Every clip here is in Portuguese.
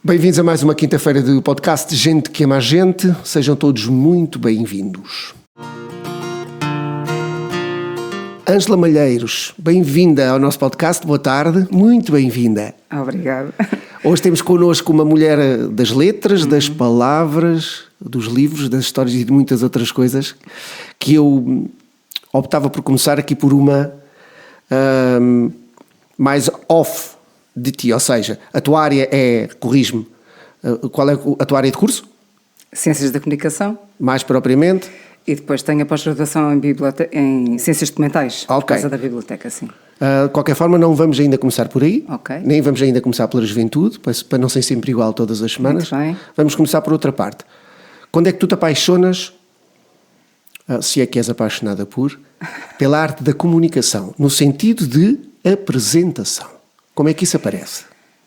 Bem-vindos a mais uma quinta-feira do podcast Gente que Ama a Gente. Sejam todos muito bem-vindos. Ângela Malheiros, bem-vinda ao nosso podcast. Boa tarde, muito bem-vinda. Obrigada. Hoje temos connosco uma mulher das letras, das palavras, dos livros, das histórias e de muitas outras coisas, que eu optava por começar aqui por uma mais off de ti, ou seja, a tua área é, corrige-me, qual é a tua área de curso? Ciências da Comunicação. Mais propriamente? E depois tenho a pós-graduação em Ciências Documentais, por causa da biblioteca, sim. De qualquer forma, não vamos ainda começar por aí, Ok. Nem vamos ainda começar pela juventude, para não ser sempre igual todas as semanas. Muito bem. Vamos começar por outra parte. Quando é que tu te apaixonas, se é que és apaixonada pela arte da comunicação, no sentido de apresentação? Como é que isso aparece?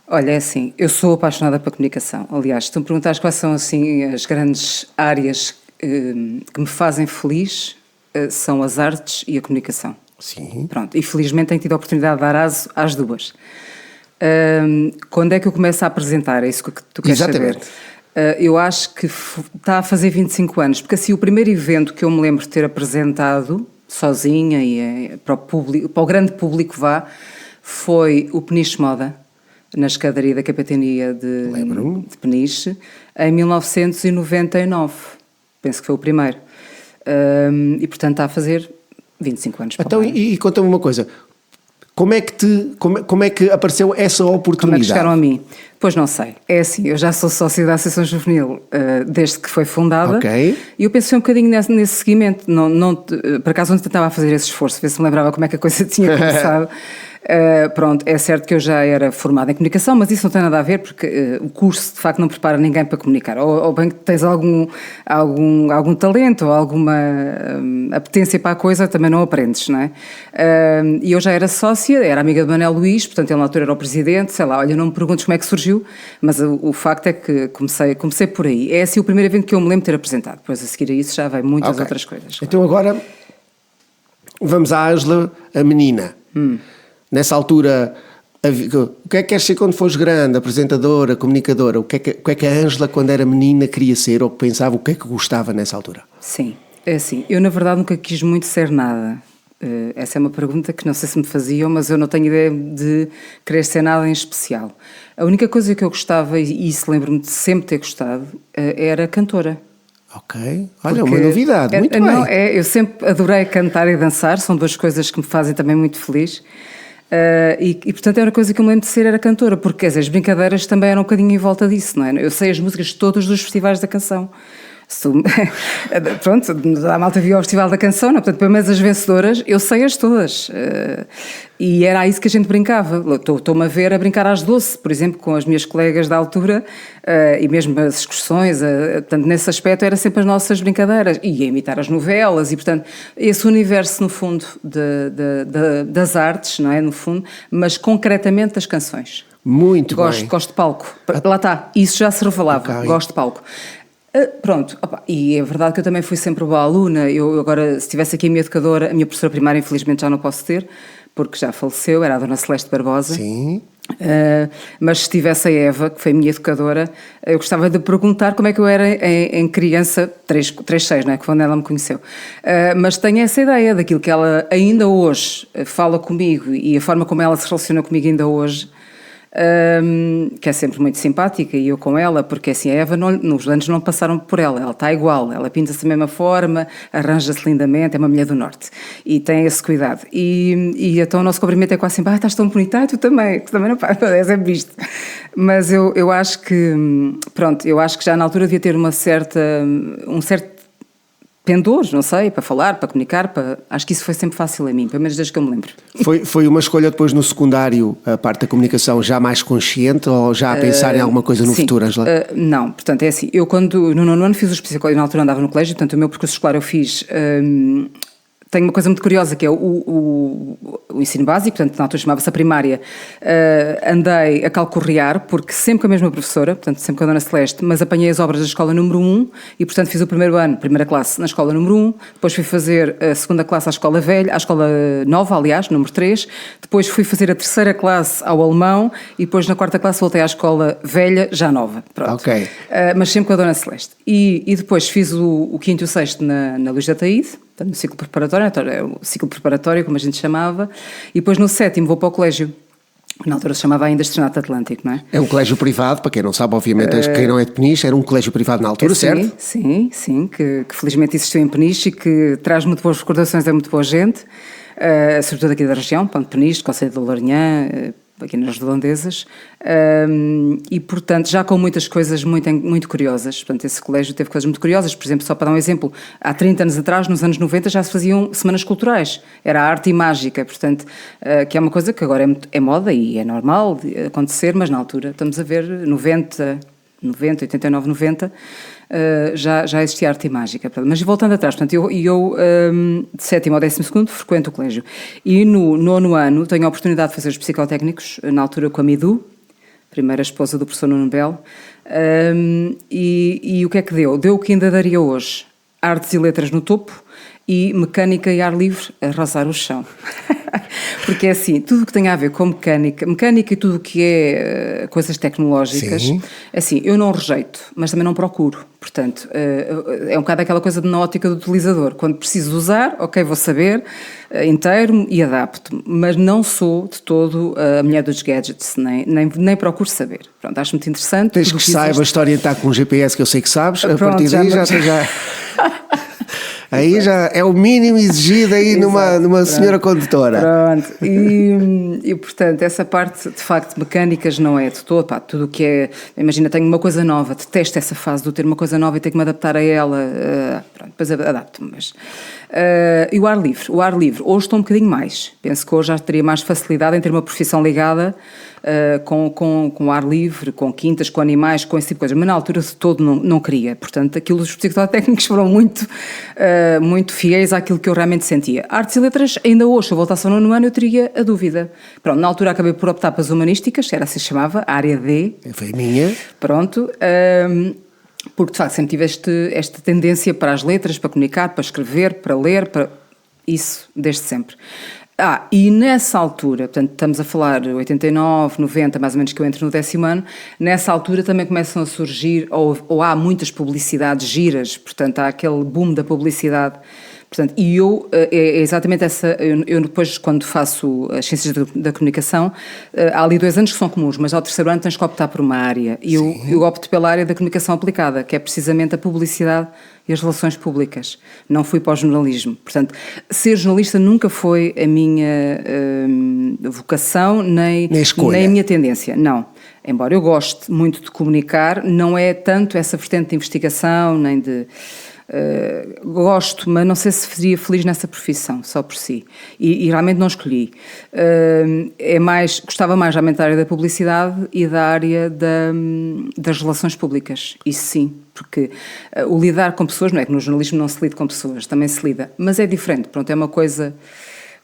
Olha, é assim, eu sou apaixonada pela comunicação. Aliás, se tu me perguntares quais são assim, as grandes áreas que me fazem feliz, são as artes e a comunicação. Sim. Pronto, e felizmente tenho tido a oportunidade de dar aso às duas. Quando é que eu começo a apresentar? É isso que tu queres Exatamente. saber? Eu acho que está a fazer 25 anos, porque assim o primeiro evento que eu me lembro de ter apresentado, sozinha e para o público, para o grande público foi o Peniche Moda, na escadaria da Capitania de Peniche, em 1999. Penso que foi o primeiro. E portanto está a fazer 25 anos. Então, e conta-me uma coisa, como é que apareceu essa oportunidade? Como é que chegaram a mim? Pois não sei. É assim, eu já sou sócia da Associação Juvenil desde que foi fundada. Ok. E eu pensei um bocadinho nesse seguimento. Por acaso não tentava fazer esse esforço, ver se me lembrava como é que a coisa tinha começado. Pronto, é certo que eu já era formada em comunicação, mas isso não tem nada a ver porque o curso de facto não prepara ninguém para comunicar, ou bem que tens algum talento ou alguma apetência para a coisa, também não aprendes, não é? E eu já era sócia, era amiga de Manuel Luís, portanto ele na altura era o presidente, sei lá, olha, não me perguntes como é que surgiu, mas o facto é que comecei por aí. É assim o primeiro evento que eu me lembro de ter apresentado, depois a seguir a isso já veio muitas outras coisas. Então agora vamos à Ângela, a menina. Nessa altura, o que é que queres ser quando fores grande? Apresentadora, comunicadora? O que é que a Ângela, quando era menina, queria ser ou que pensava, o que é que gostava nessa altura? Sim, é assim, eu na verdade nunca quis muito ser nada. Essa é uma pergunta que não sei se me faziam, mas eu não tenho ideia de querer ser nada em especial. A única coisa que eu gostava, e isso lembro-me de sempre ter gostado, era cantora. Ok, olha, uma novidade, muito bem. Eu sempre adorei cantar e dançar, são duas coisas que me fazem também muito feliz. E portanto era uma coisa que eu me lembro de ser, era cantora, porque quer dizer, as brincadeiras também eram um bocadinho em volta disso, não é? Eu sei as músicas todas dos festivais da canção. Pronto, a malta viu o Festival da Canção, não? Portanto, pelo menos as vencedoras, eu sei-as todas. E era isso que a gente brincava. Estou-me a ver a brincar às doce, por exemplo, com as minhas colegas da altura, e mesmo as excursões. Portanto, nesse aspecto, era sempre as nossas brincadeiras. E a imitar as novelas, e portanto, esse universo, no fundo, das artes, não é? No fundo, mas concretamente das canções. Muito bem. Gosto de palco. Lá está, isso já se revelava. Okay. Gosto de palco. Pronto, e é verdade que eu também fui sempre boa aluna. Eu agora, se tivesse aqui a minha educadora, a minha professora primária, infelizmente já não posso ter, porque já faleceu, era a Dona Celeste Barbosa. Sim. Mas se tivesse a Eva, que foi a minha educadora, eu gostava de perguntar como é que eu era em criança, 3-6, não é? Que foi onde ela me conheceu. Mas tenho essa ideia daquilo que ela ainda hoje fala comigo e a forma como ela se relaciona comigo ainda hoje. Que é sempre muito simpática, e eu com ela, porque assim, a Eva nos anos não passaram por ela está igual, ela pinta-se da mesma forma, arranja-se lindamente, é uma mulher do norte e tem esse cuidado, e então o nosso cumprimento é quase assim, estás tão bonita, tu também não é sempre isto, mas eu acho que pronto, eu acho que já na altura devia ter um certo pendores, não sei, para falar, para comunicar, acho que isso foi sempre fácil a mim, pelo menos desde que eu me lembro. Foi uma escolha depois no secundário, a parte da comunicação, já mais consciente ou já a pensar em alguma coisa no futuro, Ângela? Não, portanto é assim, eu quando no nono ano fiz o especial, na altura andava no colégio, portanto o meu percurso escolar eu fiz tenho uma coisa muito curiosa, que é o ensino básico, portanto, na altura chamava-se a primária, andei a calcorrear, porque sempre com a mesma professora, portanto, sempre com a Dona Celeste, mas apanhei as obras da escola número 1 e, portanto, fiz o primeiro ano, primeira classe, na escola número 1, depois fui fazer a segunda classe à escola velha, à escola nova, aliás, número 3, depois fui fazer a terceira classe ao alemão e depois na quarta classe voltei à escola velha, já nova. Pronto. Ok. Mas sempre com a Dona Celeste. E depois fiz o quinto e o sexto na Luís de Ataíde, no ciclo preparatório, então é o ciclo preparatório, como a gente chamava, e depois no sétimo vou para o colégio, que na altura se chamava ainda Estrenato Atlântico, não é? É um colégio privado, para quem não sabe, obviamente, quem não é de Peniche, era um colégio privado na altura, certo? Sim, que felizmente existiu em Peniche e que traz muito boas recordações a muito boa gente, sobretudo aqui da região, Ponte Peniche, Conselho de Lourinhã, aqui nas redondezas, e portanto já com muitas coisas muito curiosas. Portanto, esse colégio teve coisas muito curiosas. Por exemplo, só para dar um exemplo, há 30 anos atrás, nos anos 90, já se faziam semanas culturais, era a arte e mágica, portanto, que é uma coisa que agora é moda e é normal de acontecer, mas na altura estamos a ver 89, 90, já existia arte e mágica. Mas voltando atrás, portanto, eu de 7º ao 12º frequento o colégio. E no 9º ano tenho a oportunidade de fazer os psicotécnicos, na altura com a Midu, primeira esposa do professor Nuno Belo, e o que é que deu? Deu o que ainda daria hoje: artes e letras no topo e mecânica e ar livre a arrasar o chão. Porque é assim, tudo o que tem a ver com mecânica e tudo o que é coisas tecnológicas, Sim. assim, eu não rejeito, mas também não procuro. Portanto, é um bocado aquela coisa na ótica do utilizador. Quando preciso usar, ok, vou saber inteiro e adapto, mas não sou de todo a mulher dos gadgets, nem procuro saber. Pronto, acho muito interessante. Tens que saiba a história está com um GPS, que eu sei que sabes, a Pronto, partir daí já... Aí já é o mínimo exigido aí numa senhora condutora. Pronto, e portanto, essa parte de facto mecânicas não é de todo, pá, tudo o que é, imagina, tenho uma coisa nova, detesto essa fase de ter uma coisa nova e ter que me adaptar a ela, pronto, depois adapto-me, mas... E o ar livre, hoje estou um bocadinho mais, penso que hoje já teria mais facilidade em ter uma profissão ligada com o ar livre, com quintas, com animais, com esse tipo de coisas, mas na altura de todo não queria, portanto aquilo dos psicotécnicos foram muito fiéis àquilo que eu realmente sentia. Artes e letras, ainda hoje, se eu voltasse ao 9º ano, eu teria a dúvida. Pronto, na altura acabei por optar para as humanísticas, era assim que se chamava, a área D. Foi a minha. Pronto, porque de facto sempre tive esta tendência para as letras, para comunicar, para escrever, para ler, para isso desde sempre. E nessa altura, portanto estamos a falar 89, 90, mais ou menos que eu entro no 10º ano, nessa altura também começam a surgir, ou há muitas publicidades giras, portanto há aquele boom da publicidade. Portanto, e é exatamente essa, eu depois quando faço as ciências da comunicação, há ali 2 anos que são comuns, mas ao 3º ano tens que optar por uma área, e eu opto pela área da comunicação aplicada, que é precisamente a publicidade e as relações públicas. Não fui para o jornalismo. Portanto, ser jornalista nunca foi a minha vocação, nem a minha tendência, não. Embora eu goste muito de comunicar, não é tanto essa vertente de investigação, nem de... gosto, mas não sei se seria feliz nessa profissão, só por si. E realmente não escolhi. Gostava mais realmente da área da publicidade e da área das relações públicas. Isso sim, porque o lidar com pessoas, não é que no jornalismo não se lida com pessoas, também se lida, mas é diferente. Pronto, é uma coisa...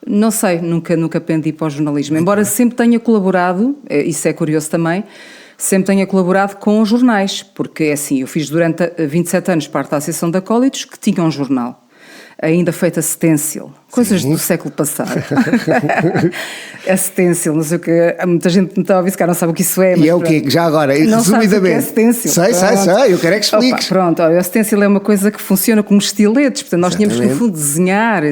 Não sei, nunca pendi para o jornalismo. Embora sempre tenha colaborado, isso é curioso também, sempre tenha colaborado com jornais, porque é assim, eu fiz durante 27 anos parte da Associação de Acólitos, que tinha um jornal, ainda feito a stencil, coisas do século passado. A stencil, não sei o que, muita gente me está a ouvir, se calhar não sabe o que isso é. E é o quê? Já agora, não resumidamente. Stencil, sei, eu quero é que expliques. Pronto, a stencil é uma coisa que funciona como estiletes, portanto nós tínhamos que no fundo desenhar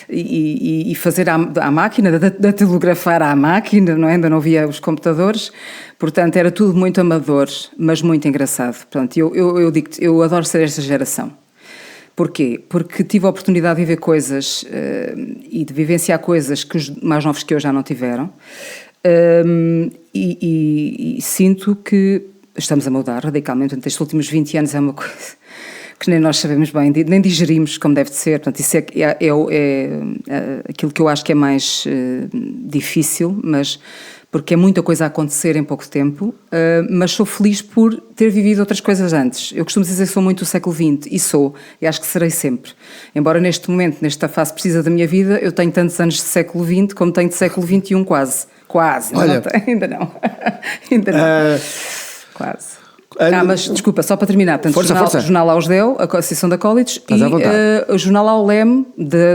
e fazer à máquina, datilografar à máquina, não é? Ainda não havia os computadores, portanto era tudo muito amador, mas muito engraçado. Portanto, eu digo, eu adoro ser esta geração. Porquê? Porque tive a oportunidade de viver coisas e de vivenciar coisas que os mais novos que eu já não tiveram, e sinto que estamos a mudar radicalmente. Portanto, estes últimos 20 anos é uma coisa que nem nós sabemos bem, nem digerimos como deve de ser. Portanto, isso é aquilo que eu acho que é mais difícil, mas porque é muita coisa a acontecer em pouco tempo, mas sou feliz por ter vivido outras coisas antes. Eu costumo dizer que sou muito do século XX, e sou, e acho que serei sempre. Embora neste momento, nesta fase precisa da minha vida, eu tenho tantos anos de século XX como tenho de século XXI quase. Quase, Olha, ainda não. Ainda não. Quase. Mas desculpa, só para terminar, portanto, força. O Jornal Ausdel, a Associação da College, Estás à vontade. o Jornal Aulem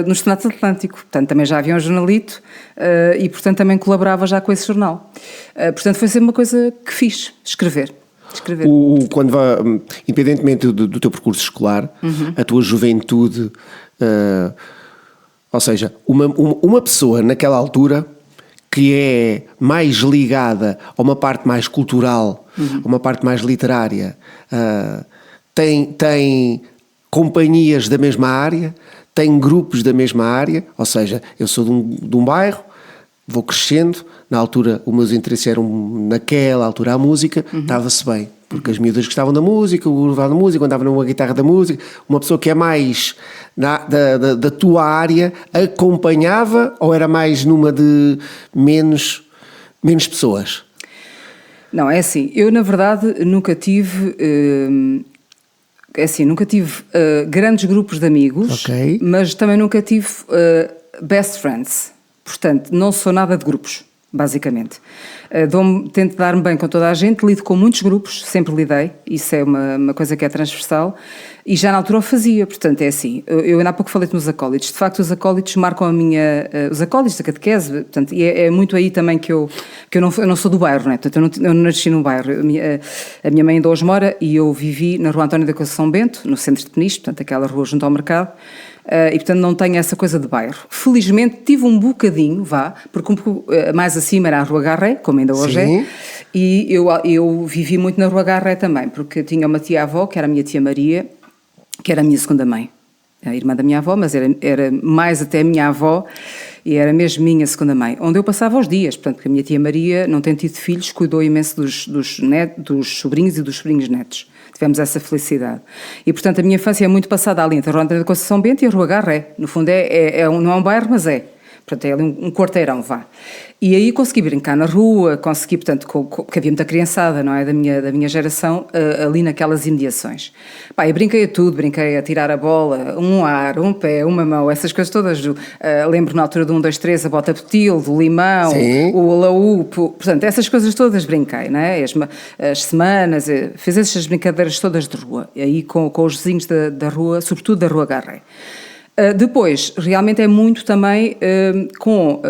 no Estanato Atlântico. Portanto, também já havia um jornalito e, portanto, também colaborava já com esse jornal. Portanto, foi sempre uma coisa que fiz, escrever. Independentemente do teu percurso escolar, a tua juventude, ou seja, uma pessoa naquela altura que é mais ligada a uma parte mais cultural, a uma parte mais literária, tem companhias da mesma área, tem grupos da mesma área, ou seja, eu sou de um bairro, vou crescendo, na altura os meus interesses eram naquela altura a música, estava-se bem, porque as miúdas gostavam da música, eu gostava da música, andava numa guitarra da música, uma pessoa que é mais da tua área acompanhava ou era mais numa de menos pessoas? Não, é assim, eu na verdade nunca tive... grandes grupos de amigos, Ok. mas também nunca tive best friends. Portanto, não sou nada de grupos, basicamente. Tento dar-me bem com toda a gente, lido com muitos grupos, sempre lidei, isso é uma coisa que é transversal, e já na altura o fazia, portanto é assim, eu ainda há pouco falei-te nos acólitos, de facto os acólitos marcam os acólitos da catequese, portanto, e é muito aí também que eu não sou do bairro, não é? Portanto, eu não nasci no bairro, a minha mãe ainda hoje mora, e eu vivi na Rua António da Conceição Bento, no centro de Peniche, portanto aquela rua junto ao mercado, e portanto não tenho essa coisa de bairro. Felizmente tive um bocadinho, porque mais acima era a Rua Garré, como ainda hoje é, e eu vivi muito na Rua Garré também, porque tinha uma tia-avó, que era a minha tia Maria, que era a minha segunda mãe, a irmã da minha avó, mas era mais até a minha avó, e era mesmo minha segunda mãe, onde eu passava os dias, portanto, porque a minha tia Maria, não tendo tido filhos, cuidou imenso dos sobrinhos e dos sobrinhos netos. Tivemos essa felicidade. E, portanto, a minha infância é muito passada ali entre a Rua António da Conceição Bento e a Rua Garré. No fundo, não é um bairro, mas é. Portanto, é ali um quarteirão, E aí consegui brincar na rua, porque havia muita criançada, não é? Da minha geração, ali naquelas imediações. Eu brinquei a tudo, brinquei a tirar a bola, um ar, um pé, uma mão, essas coisas todas. Lembro na altura do 1, 2, 3, a bota petil, do limão, o alaú, portanto, essas coisas todas brinquei, não é? As semanas, fiz essas brincadeiras todas de rua, e aí com os vizinhos da rua, sobretudo da Rua Garré. Depois, realmente é muito também com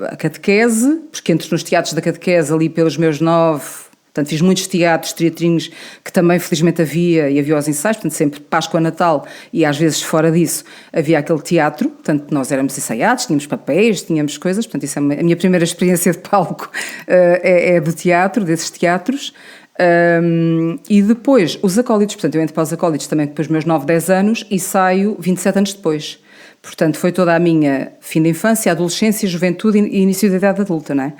a catequese, porque entro nos teatros da catequese ali pelos meus 9, portanto fiz muitos teatrinhos que também felizmente havia, e havia os ensaios, portanto sempre Páscoa, Natal, e às vezes fora disso havia aquele teatro, portanto nós éramos ensaiados, tínhamos papéis, tínhamos coisas, portanto isso é a minha primeira experiência de palco, é do teatro, desses teatros. E depois os acólitos, portanto eu entro para os acólitos também depois dos meus 9, 10 anos e saio 27 anos depois, portanto foi toda a minha fim de infância, adolescência, juventude e início da idade adulta, não é?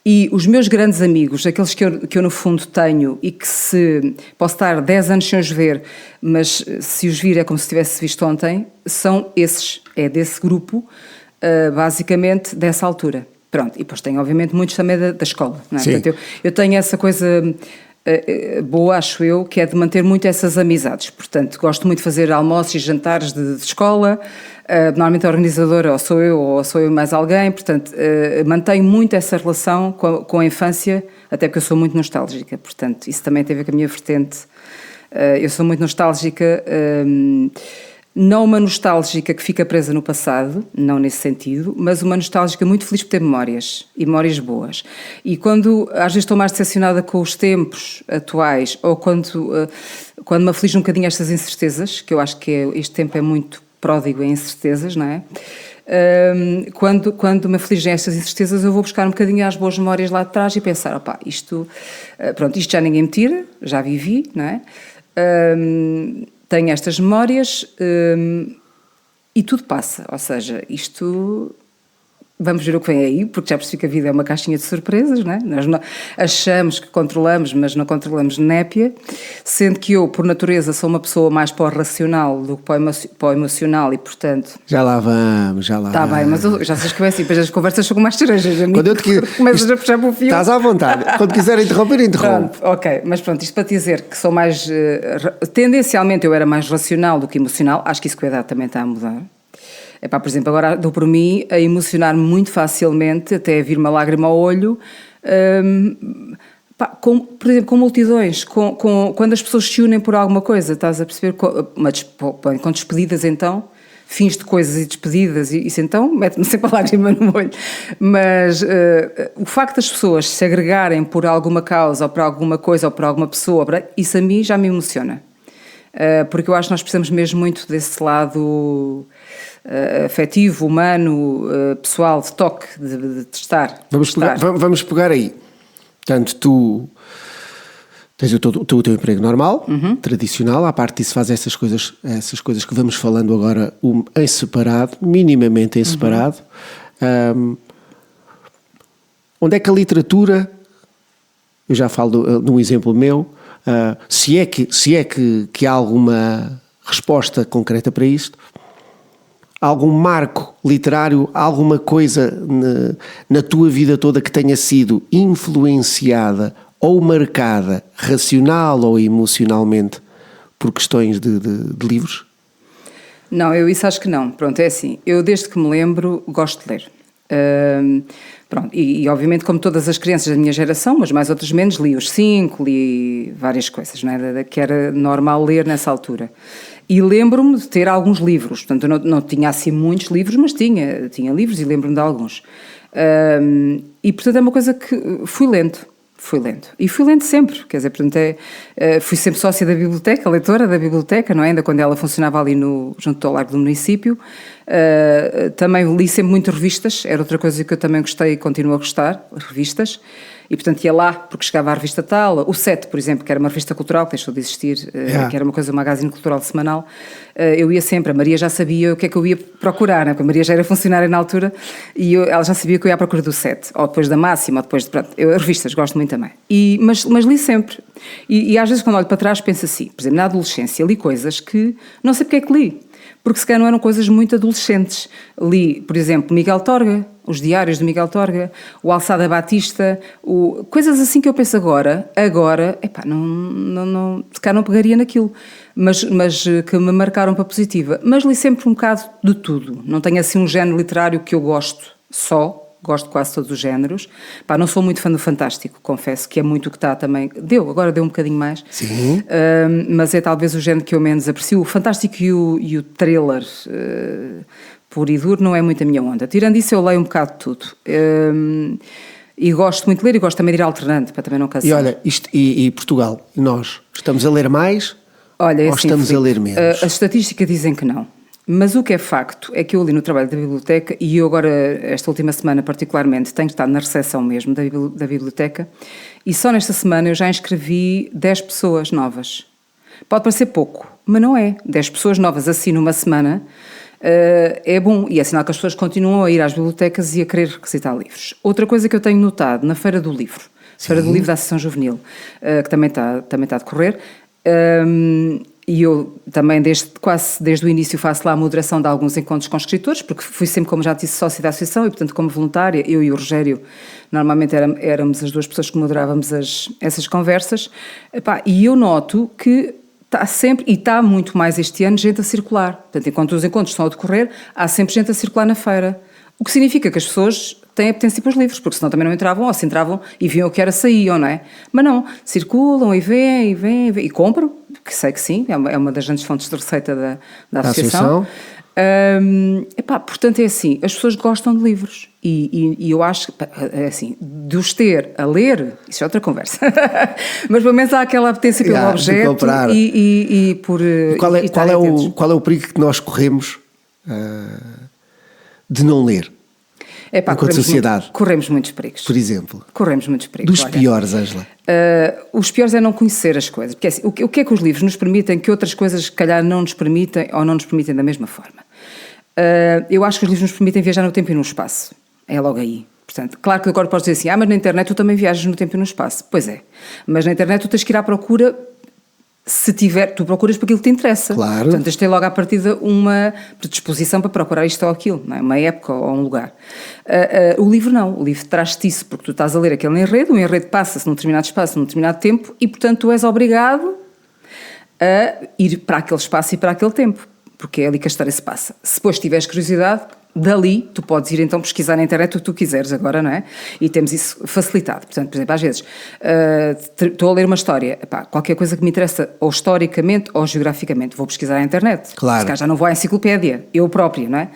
E os meus grandes amigos, aqueles que eu no fundo tenho e que posso estar 10 anos sem os ver, mas se os vir é como se tivesse visto ontem, são esses, é desse grupo, basicamente dessa altura. Pronto, e depois tenho obviamente muitos também da escola, não é? Portanto, eu tenho essa coisa boa, acho eu, que é de manter muito essas amizades. Portanto, gosto muito de fazer almoços e jantares de escola, normalmente a organizadora ou sou eu mais alguém, portanto, mantenho muito essa relação com a infância, até porque eu sou muito nostálgica, portanto, isso também tem a ver com a minha vertente. Eu sou muito nostálgica, não uma nostálgica que fica presa no passado, não nesse sentido, mas uma nostálgica muito feliz por ter memórias, e memórias boas. E quando às vezes estou mais decepcionada com os tempos atuais, ou quando me aflige um bocadinho estas incertezas, que eu acho que este tempo é muito pródigo em incertezas, não é? Quando me afligem estas incertezas, eu vou buscar um bocadinho as boas memórias lá de trás e pensar, isto já ninguém me tira, já vivi, não é? Tenho estas memórias e tudo passa, ou seja, isto vamos ver o que vem aí, porque já percebi que a vida é uma caixinha de surpresas, não é? Nós achamos que controlamos, mas não controlamos népia, sendo que eu, por natureza, sou uma pessoa mais para o racional do que para o emocional e, portanto... Já lá vamos. Está bem, mas eu já sabes que é assim, depois as conversas são com mais cerejas. Quando eu te começas a puxar para o fio. Estás à vontade. Quando quiser interromper, interrompe. Pronto, ok, mas pronto, isto para te dizer que sou mais... tendencialmente eu era mais racional do que emocional, acho que isso com a idade também está a mudar. Epá, por exemplo, agora dou por mim a emocionar-me muito facilmente, até vir uma lágrima ao olho, por exemplo, com multidões, quando as pessoas se unem por alguma coisa, estás a perceber? Com despedidas então, fins de coisas e despedidas, isso então mete-me sempre a lágrima no olho. Mas o facto das pessoas se agregarem por alguma causa, ou por alguma coisa, ou por alguma pessoa, isso a mim já me emociona. Porque eu acho que nós precisamos mesmo muito desse lado afetivo, humano, pessoal, de toque, de estar. Vamos pegar aí. Portanto, tu tens o teu emprego normal, tradicional, à parte disso faz essas coisas que vamos falando agora em separado, minimamente em separado. Onde é que a literatura, eu já falo de um exemplo meu, se é que há alguma resposta concreta para isto, algum marco literário, alguma coisa na tua vida toda que tenha sido influenciada ou marcada, racional ou emocionalmente, por questões de livros? Não, eu isso acho que não. Pronto, é assim, eu desde que me lembro gosto de ler. Pronto, e obviamente como todas as crianças da minha geração, mas mais outras menos, li os 5, li várias coisas, não é? Que era normal ler nessa altura. E lembro-me de ter alguns livros, portanto eu não tinha assim muitos livros, mas tinha livros e lembro-me de alguns. E portanto é uma coisa que fui lendo. E fui lendo sempre, quer dizer, portanto fui sempre sócia da biblioteca, leitora da biblioteca, não é? Ainda quando ela funcionava ali junto ao Largo do Município. Também li sempre muito revistas, era outra coisa que eu também gostei e continuo a gostar, revistas. E, portanto, ia lá, porque chegava à revista tal, o Sete, por exemplo, que era uma revista cultural, que deixou de existir, que era uma coisa, um magazine cultural semanal, eu ia sempre, a Maria já sabia o que é que eu ia procurar, né? Porque a Maria já era funcionária na altura, e ela já sabia que eu ia à procura do Sete, ou depois da Máxima, ou depois de... Pronto, revistas, gosto muito também. Mas li sempre. E às vezes, quando olho para trás, penso assim, por exemplo, na adolescência, li coisas que não sei porque é que li, porque se calhar não eram coisas muito adolescentes. Li, por exemplo, Miguel Torga, os diários de Miguel Torga, o Alçada Batista, coisas assim que eu penso agora, epá, se calhar não pegaria naquilo, mas que me marcaram para positiva. Mas li sempre um bocado de tudo, não tenho assim um género literário que eu gosto de quase todos os géneros. Pá, não sou muito fã do fantástico, confesso que é muito o que está também, agora deu um bocadinho mais. Sim. Mas é talvez o género que eu menos aprecio. O fantástico e o thriller puro e duro não é muito a minha onda. Tirando isso, eu leio um bocado de tudo. E gosto muito de ler e gosto também de ir alternando, para também não cansar. E olha, e Portugal, nós estamos a ler mais ou estamos a ler menos? As estatísticas dizem que não. Mas o que é facto é que eu li no trabalho da biblioteca, e eu agora, esta última semana particularmente, tenho estado na recepção mesmo da biblioteca, e só nesta semana eu já inscrevi 10 pessoas novas. Pode parecer pouco, mas não é. 10 pessoas novas assim numa semana é bom, e é sinal que as pessoas continuam a ir às bibliotecas e a querer requisitar livros. Outra coisa que eu tenho notado na Feira do Livro, Feira do Livro da Associação Juvenil, que também está a decorrer, e eu também quase desde o início faço lá a moderação de alguns encontros com escritores, porque fui sempre, como já disse, sócia da associação e, portanto, como voluntária, eu e o Rogério, normalmente éramos as duas pessoas que moderávamos essas conversas. Epá, e eu noto que está sempre, e está muito mais este ano, gente a circular. Portanto, enquanto os encontros estão a decorrer, há sempre gente a circular na feira. O que significa que as pessoas têm apetência para os livros, porque senão também não entravam, ou se entravam e viam o que era, saíam, não é? Mas não, circulam e vêm, e compram, que sei que sim, é uma das grandes fontes de receita da associação. Portanto, é assim, as pessoas gostam de livros e eu acho que, é assim, de os ter a ler, isso é outra conversa, mas pelo menos há aquela apetência pelo objeto e por... Qual é o perigo que nós corremos de não ler? Enquanto sociedade. Corremos muitos perigos. Por exemplo. Corremos muitos perigos. Dos piores, Ângela. Os piores é não conhecer as coisas. Porque assim, o que é que os livros nos permitem que outras coisas, se calhar, não nos permitem ou não nos permitem da mesma forma? Eu acho que os livros nos permitem viajar no tempo e no espaço. é logo aí. Portanto, claro que agora podes dizer assim, mas na internet tu também viajas no tempo e no espaço. Pois é, mas na internet tu tens que ir à procura, se tiver, tu procuras para aquilo que te interessa. Claro. Portanto, tens de ter logo à partida uma predisposição para procurar isto ou aquilo, não é? Uma época ou um lugar. O livro não, o livro traz-te isso, porque tu estás a ler aquele enredo, o enredo passa-se num determinado espaço, num determinado tempo, e portanto tu és obrigado a ir para aquele espaço e para aquele tempo, porque é ali que a história se passa. Se depois tiveres curiosidade, dali tu podes ir então pesquisar na internet o que tu quiseres agora, não é? E temos isso facilitado. Portanto, por exemplo, às vezes estou a ler uma história, qualquer coisa que me interessa, ou historicamente ou geograficamente, vou pesquisar na internet. Claro. Se calhar já não vou à enciclopédia, eu própria, não é?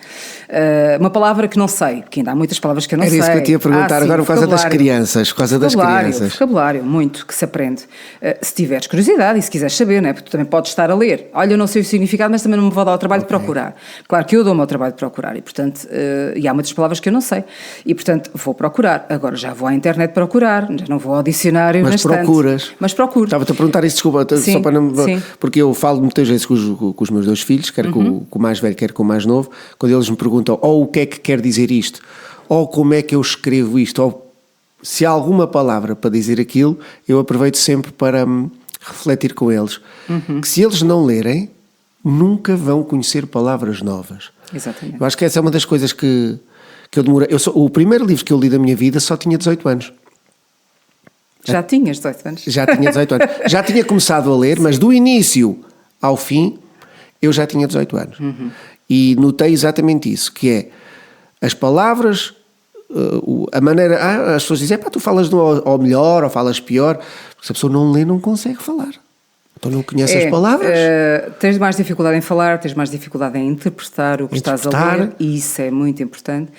Uma palavra que não sei, porque ainda há muitas palavras que eu não sei. Era isso que eu te ia perguntar sim, agora por causa das crianças. Por causa das crianças. Vocabulário, muito que se aprende. Se tiveres curiosidade e se quiseres saber, não é? Porque tu também podes estar a ler. Olha, eu não sei o significado, mas também não me vou dar o trabalho de procurar. Claro que eu dou-me ao trabalho de procurar e, portanto, e há muitas palavras que eu não sei. E, portanto, vou procurar. Agora já vou à internet procurar, já não vou ao dicionário. Mas procuras. Mas procuro. Estava-te a perguntar isso, desculpa, sim, só para não. Sim. Porque eu falo muitas vezes com os meus dois filhos, quer com o mais velho, quer com o mais novo, quando eles me perguntam ou o que é que quer dizer isto, ou como é que eu escrevo isto, ou se há alguma palavra para dizer aquilo, eu aproveito sempre para refletir com eles. Que se eles não lerem, nunca vão conhecer palavras novas. Exatamente. Eu acho que essa é uma das coisas que eu demorei. O primeiro livro que eu li da minha vida só tinha 18 anos. Já tinhas 18 anos? Já tinha 18 anos. Já tinha começado a ler, mas do início ao fim eu já tinha 18 anos. E notei exatamente isso, que é as palavras, a maneira... as pessoas dizem, tu falas ou melhor ou falas pior. Se a pessoa não lê, não consegue falar. Então não conhece as palavras. Tens mais dificuldade em falar, tens mais dificuldade em interpretar o que estás a ler, e isso é muito importante.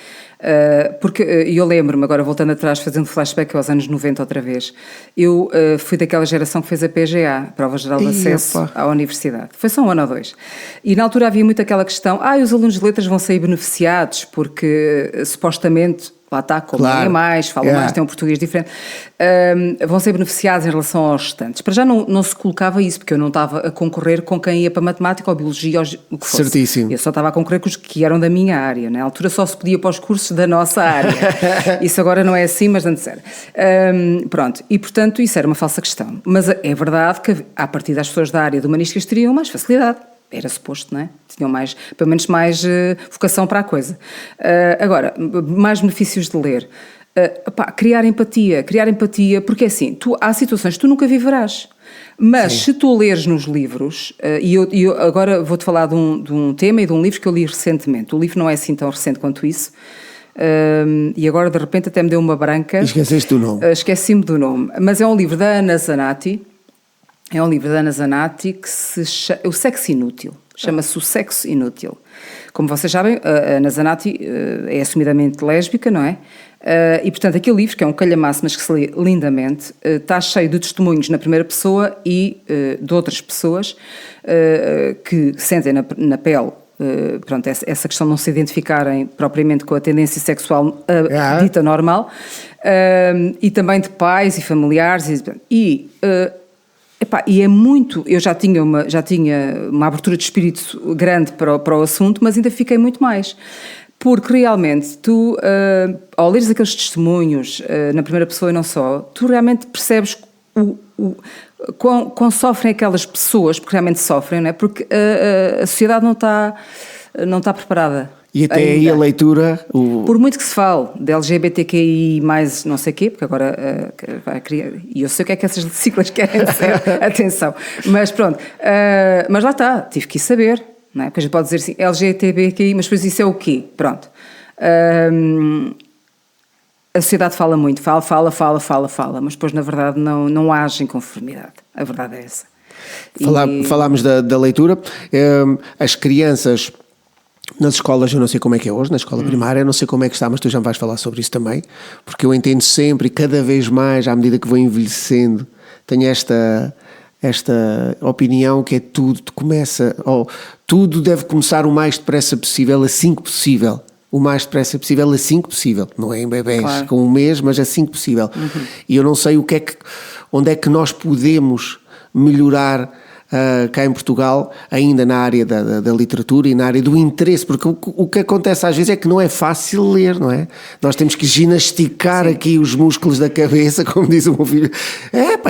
Porque eu lembro-me, agora voltando atrás, fazendo flashback aos anos 90 outra vez, eu fui daquela geração que fez a PGA, Prova Geral de Acesso à Universidade. Foi só um ano ou dois. E na altura havia muito aquela questão, os alunos de letras vão sair beneficiados porque supostamente... lá está, como claro. Mais, falam mais, têm um português diferente, vão ser beneficiados em relação aos restantes. Para já não se colocava isso, porque eu não estava a concorrer com quem ia para matemática ou biologia ou o que fosse. Certíssimo. Eu só estava a concorrer com os que eram da minha área. Na altura só se podia para os cursos da nossa área. Isso agora não é assim, mas antes era. Pronto, e portanto isso era uma falsa questão. Mas é verdade que a partir das pessoas da área de humanísticas teriam mais facilidade. Era suposto, não é? Tinham mais, pelo menos mais vocação para a coisa. Agora, mais benefícios de ler. Criar empatia, porque assim, há situações que tu nunca viverás. Mas se tu leres nos livros, e eu agora vou-te falar de um tema e de um livro que eu li recentemente. O livro não é assim tão recente quanto isso. E agora de repente até me deu uma branca. Esqueceste do nome. Esqueci-me do nome. Mas é um livro da Ana Zanatti. É um livro da Ana Zanatti que se chama O Sexo Inútil. Chama-se O Sexo Inútil. Como vocês sabem, a Ana Zanatti é assumidamente lésbica, não é? E, portanto, aquele livro, que é um calhamaço, mas que se lê lindamente, está cheio de testemunhos na primeira pessoa e de outras pessoas que sentem na pele pronto, essa questão de não se identificarem propriamente com a tendência sexual dita normal, e também de pais e familiares. E é muito... Eu já tinha uma abertura de espírito grande para o assunto, mas ainda fiquei muito mais. Porque realmente tu, ao leres aqueles testemunhos na primeira pessoa e não só, tu realmente percebes quão sofrem aquelas pessoas, porque realmente sofrem, não é? Porque a sociedade não está preparada. E até ainda. Aí a leitura... Por muito que se fale de LGBTQI mais não sei o quê, porque agora vai criar... E eu sei o que é que essas siglas querem dizer, atenção. Mas pronto, mas lá está, tive que ir saber, não é? Porque a gente pode dizer assim, LGBTQI, mas depois isso é o quê? Pronto. A sociedade fala muito, fala, mas depois na verdade não age em conformidade. A verdade é essa. Falámos da leitura. As crianças... Nas escolas, eu não sei como é que é hoje, na escola primária, eu não sei como é que está, mas tu já me vais falar sobre isso também, porque eu entendo sempre e cada vez mais, à medida que vou envelhecendo, tenho esta opinião que é tudo deve começar o mais depressa possível, assim que possível. O mais depressa possível, assim que possível. Não é em bebés claro. Com um mês, mas assim que possível. E eu não sei onde é que nós podemos melhorar cá em Portugal, ainda na área da literatura e na área do interesse, porque o que acontece às vezes é que não é fácil ler, não é? Nós temos que ginasticar aqui os músculos da cabeça, como diz o meu filho.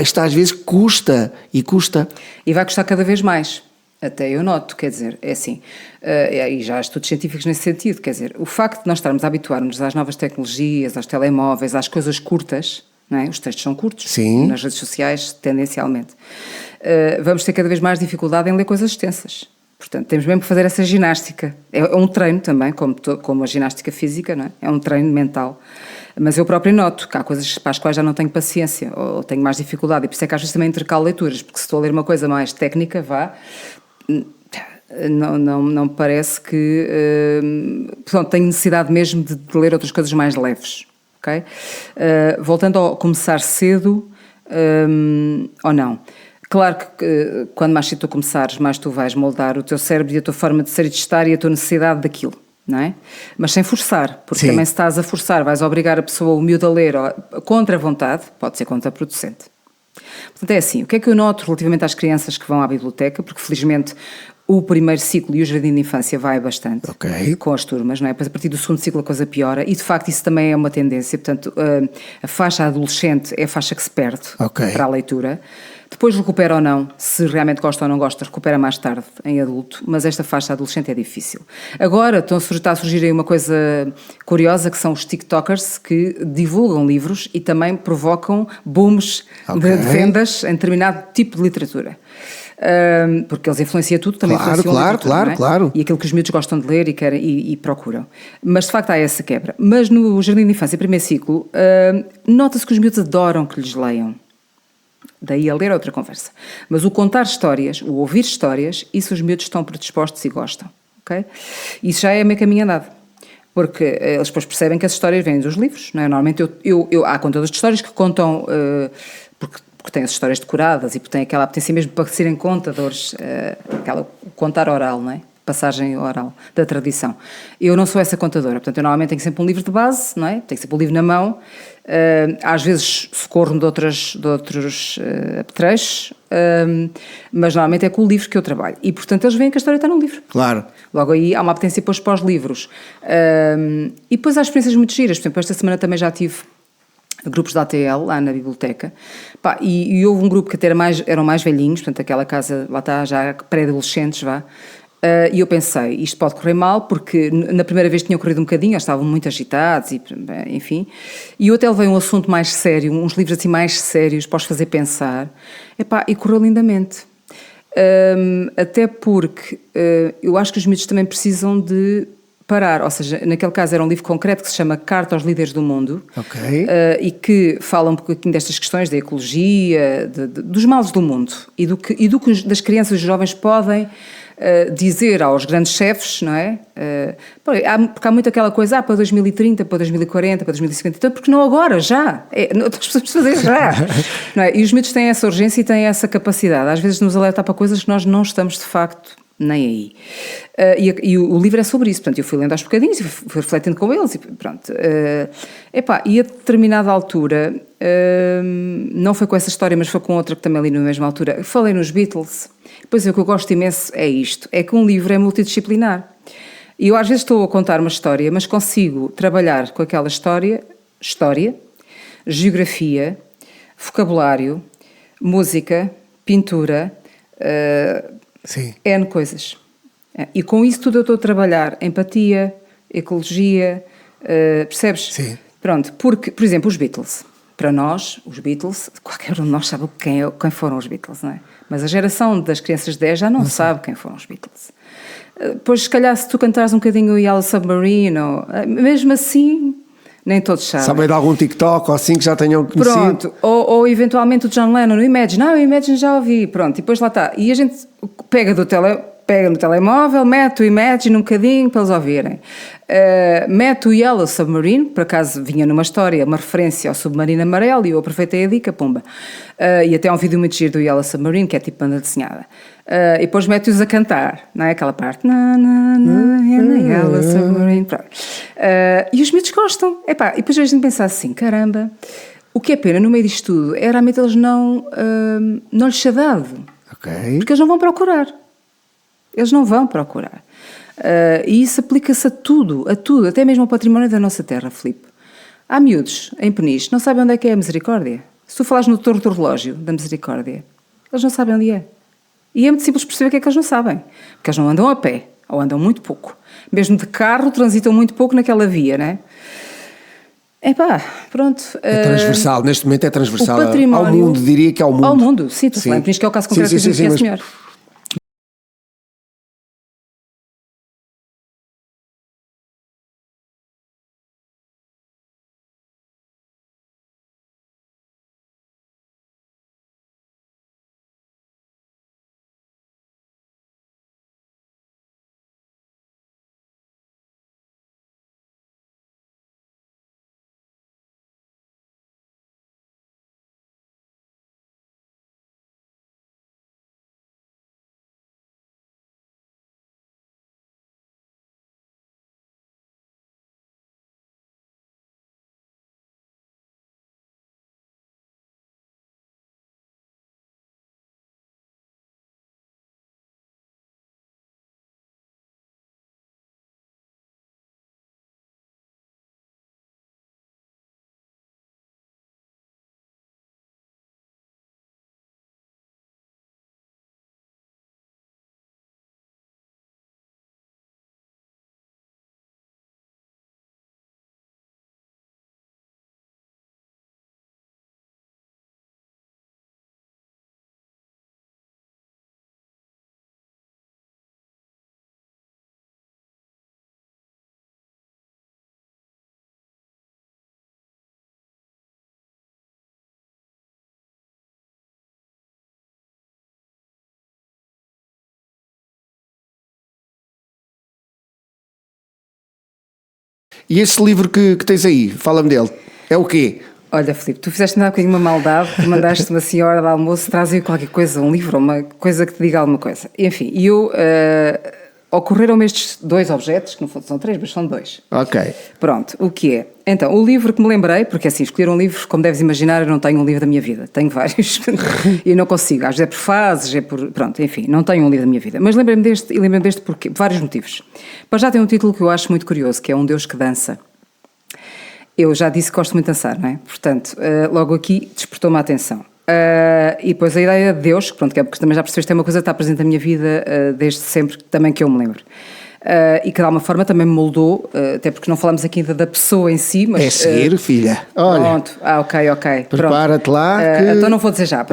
Isto às vezes custa. E vai custar cada vez mais. Até eu noto, quer dizer, é assim, e já há estudos científicos nesse sentido, quer dizer, o facto de nós estarmos a habituar-nos às novas tecnologias, aos telemóveis, às coisas curtas, não é? Os textos são curtos, sim, nas redes sociais, tendencialmente. Vamos ter cada vez mais dificuldade em ler coisas extensas. Portanto, temos mesmo que fazer essa ginástica. É um treino também, como a ginástica física, não é? É um treino mental. Mas eu próprio noto que há coisas para as quais já não tenho paciência ou tenho mais dificuldade. E por isso é que às vezes também intercalo leituras, porque se estou a ler uma coisa mais técnica, não me parece que... Portanto, tenho necessidade mesmo de ler outras coisas mais leves. Okay? Voltando ao começar cedo ou não. Claro que quando mais cedo tu começares, mais tu vais moldar o teu cérebro e a tua forma de ser e de estar e a tua necessidade daquilo, não é? Mas sem forçar, porque Sim. também se estás a forçar, vais obrigar a pessoa, o miúdo a ler contra a vontade, pode ser contraproducente. Portanto, é assim, o que é que eu noto relativamente às crianças que vão à biblioteca, porque felizmente o primeiro ciclo e o jardim de infância vai bastante com as turmas, não é? Depois, a partir do segundo ciclo a coisa piora e de facto isso também é uma tendência, portanto a faixa adolescente é a faixa que se perde para a leitura. Depois recupera ou não, se realmente gosta ou não gosta, recupera mais tarde em adulto, mas esta faixa adolescente é difícil. Agora está a surgir aí uma coisa curiosa, que são os TikTokers que divulgam livros e também provocam booms de vendas em determinado tipo de literatura. Porque eles influenciam tudo, também influenciam a literatura, claro. E aquilo que os miúdos gostam de ler e querem e procuram. Mas de facto há essa quebra. Mas no Jardim de Infância, primeiro ciclo, nota-se que os miúdos adoram que lhes leiam. Daí a ler outra conversa. Mas o contar histórias, o ouvir histórias, isso os miúdos estão predispostos e gostam. Okay? Isso já é meio caminho andado. Porque eles depois percebem que as histórias vêm dos livros. Não é? Normalmente há contadores de histórias que contam... porque têm as histórias decoradas e porque têm aquela apetência mesmo para serem contadores, contar oral, não é? Passagem oral da tradição. Eu não sou essa contadora, portanto eu normalmente tenho sempre um livro de base, não é? Tenho sempre um livro na mão, às vezes socorro-me de outros apetrechos, mas normalmente é com o livro que eu trabalho e portanto eles veem que a história está no livro. Claro. Logo aí há uma apetência depois para os livros. E depois há experiências muito giras, por exemplo, esta semana também já tive grupos da ATL, lá na biblioteca, e houve um grupo que até eram mais velhinhos, portanto aquela casa, lá está, já pré-adolescentes, e eu pensei, isto pode correr mal, porque na primeira vez tinham corrido um bocadinho, eles estavam muito agitados, enfim, e eu até levei um assunto mais sério, uns livros assim mais sérios, para os fazer pensar, e correu lindamente. Até porque eu acho que os miúdos também precisam de parar, ou seja, naquele caso era um livro concreto que se chama Carta aos Líderes do Mundo, e que fala um pouquinho destas questões da ecologia, dos males do mundo e do que das crianças e dos jovens podem dizer aos grandes chefes, não é? Porque há muito aquela coisa, para 2030, para 2040, para 2050, então porque não agora, já? As pessoas precisam fazer já. Não é? E os miúdos têm essa urgência e têm essa capacidade, às vezes nos alertar para coisas que nós não estamos de facto nem aí. E o livro é sobre isso, portanto eu fui lendo aos bocadinhos e fui refletindo com eles e pronto. E a determinada altura, não foi com essa história, mas foi com outra que também li na mesma altura, falei nos Beatles. Depois o que eu gosto imenso é isto, é que um livro é multidisciplinar. E eu às vezes estou a contar uma história, mas consigo trabalhar com aquela história, geografia, vocabulário, música, pintura, N coisas. E com isso tudo eu estou a trabalhar empatia, ecologia, percebes? Sim. Pronto, porque, por exemplo, os Beatles. Para nós, os Beatles, qualquer um de nós sabe quem foram os Beatles, não é? Mas a geração das crianças de 10 já não sabe quem foram os Beatles. Pois, se calhar, se tu cantares um bocadinho o Yellow Submarine, mesmo assim, nem todos sabem. Sabem de algum TikTok ou assim que já tenham conhecido? Pronto, ou eventualmente o John Lennon, o Imagine. O Imagine já ouvi, pronto, e depois lá está. E a gente pega no telemóvel, mete o Imagine um bocadinho para eles ouvirem. Mete o Yellow Submarine, por acaso vinha numa história, uma referência ao submarino amarelo, e eu aproveitei a dica, pumba. E até há um vídeo muito giro do Yellow Submarine, que é tipo banda desenhada. E depois mete-os a cantar, não é? Aquela parte. Yellow Submarine. Pronto. E os miúdos gostam. E depois a gente pensa assim, caramba, o que é pena no meio disto tudo é realmente eles não lhes ser dado. Ok. Porque eles não vão procurar. Eles não vão procurar. E isso aplica-se a tudo, até mesmo ao património da nossa terra, Filipe. Há miúdos em Peniche, não sabem onde é que é a Misericórdia. Se tu falares no Torre do Relógio da Misericórdia, eles não sabem onde é. E é muito simples perceber que é que eles não sabem. Porque eles não andam a pé, ou andam muito pouco. Mesmo de carro, transitam muito pouco naquela via, não é? Epá, pronto. É transversal, neste momento é transversal o património, ao mundo, diria que é ao mundo. Ao mundo, sim, estou a falar em Peniche, que é o caso concreto que a gente conhece melhor. E esse livro que tens aí, fala-me dele, é o quê? Olha, Filipe, tu fizeste-me dar um bocadinho uma maldade, tu mandaste-me assim a hora do almoço, traz aí qualquer coisa, um livro, uma coisa que te diga alguma coisa. Enfim, e eu... ocorreram-me estes dois objetos, que não são três, mas são dois. Ok. Pronto, o que é? Então, o livro que me lembrei, porque assim, escolher um livro, como deves imaginar, eu não tenho um livro da minha vida, tenho vários, e não consigo, às vezes é por fases, é por... Pronto, enfim, não tenho um livro da minha vida. Mas lembrei-me deste, e lembrei-me deste por vários motivos. Mas já tem um título que eu acho muito curioso, que é Um Deus que Dança. Eu já disse que gosto muito de dançar, não é? Portanto, logo aqui despertou-me a atenção. E depois a ideia de Deus, pronto, que é porque também já percebeste, é uma coisa que está presente na minha vida desde sempre, também que eu me lembro. E que de alguma forma também me moldou, até porque não falamos aqui ainda da pessoa em si, mas... É seguir, filha. Olha. Pronto, ok. Prepara-te lá. Então não vou dizer já,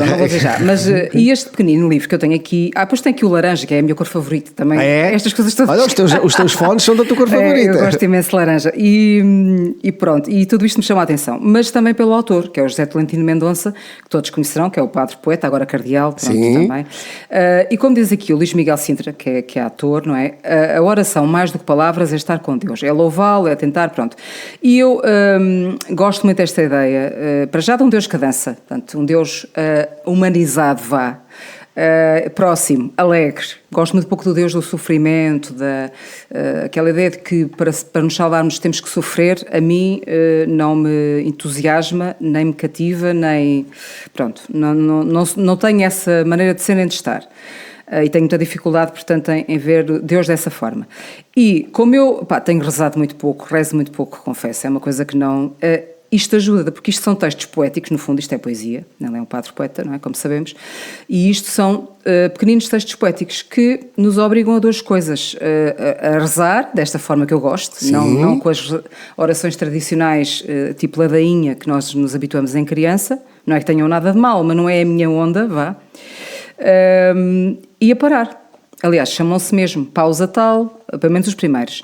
Mas, e este pequenino livro que eu tenho aqui... depois tem aqui o laranja, que é a minha cor favorita também. É? Estas coisas todas. Olha, os teus fones são da tua cor favorita. Eu gosto imenso de laranja. E pronto, e tudo isto me chama a atenção. Mas também pelo autor, que é o José Tolentino Mendonça, que todos conhecerão, que é o padre poeta, agora cardeal, pronto, também. E como diz aqui o Luís Miguel Sintra, que é ator, não é? A oração, mais do que palavras, é estar com Deus. É louvá-lo, é tentar, pronto. E eu gosto muito desta ideia, para já de um Deus que dança, portanto, um Deus humanizado, vá. Próximo, alegre. Gosto muito pouco do Deus do sofrimento, aquela ideia de que para nos salvarmos temos que sofrer, a mim não me entusiasma, nem me cativa, nem... Pronto, não tenho essa maneira de ser nem de estar. E tenho muita dificuldade, portanto, em ver Deus dessa forma. E como eu tenho rezado muito pouco, rezo muito pouco, confesso, é uma coisa que não... Isto ajuda, porque isto são textos poéticos, no fundo, isto é poesia, ele é um padre poeta, não é? Como sabemos, e isto são pequeninos textos poéticos que nos obrigam a duas coisas, a rezar, desta forma que eu gosto, não com as orações tradicionais, tipo ladainha, que nós nos habituamos em criança, não é que tenham nada de mal, mas não é a minha onda, vá, e a parar. Aliás, chamam-se mesmo pausa tal, pelo menos os primeiros.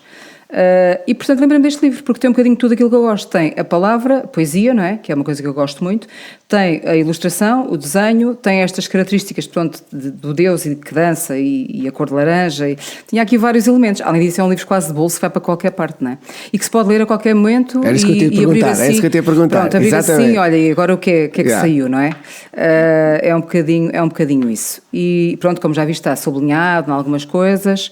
E portanto lembrei-me deste livro porque tem um bocadinho de tudo aquilo que eu gosto. Tem a palavra, a poesia, não é? Que é uma coisa que eu gosto muito. Tem a ilustração, o desenho, tem estas características, pronto, do Deus e que dança e a cor de laranja. Tinha aqui vários elementos. Além disso, é um livro quase de bolso, vai para qualquer parte, não é? E que se pode ler a qualquer momento. Era isso que eu tinha de perguntar. Assim, é isso que eu tinha de perguntar. Pronto, abrir Exatamente. assim, olha, e agora o que é que saiu, não é? É um bocadinho isso. E pronto, como já vi, está sublinhado em algumas coisas,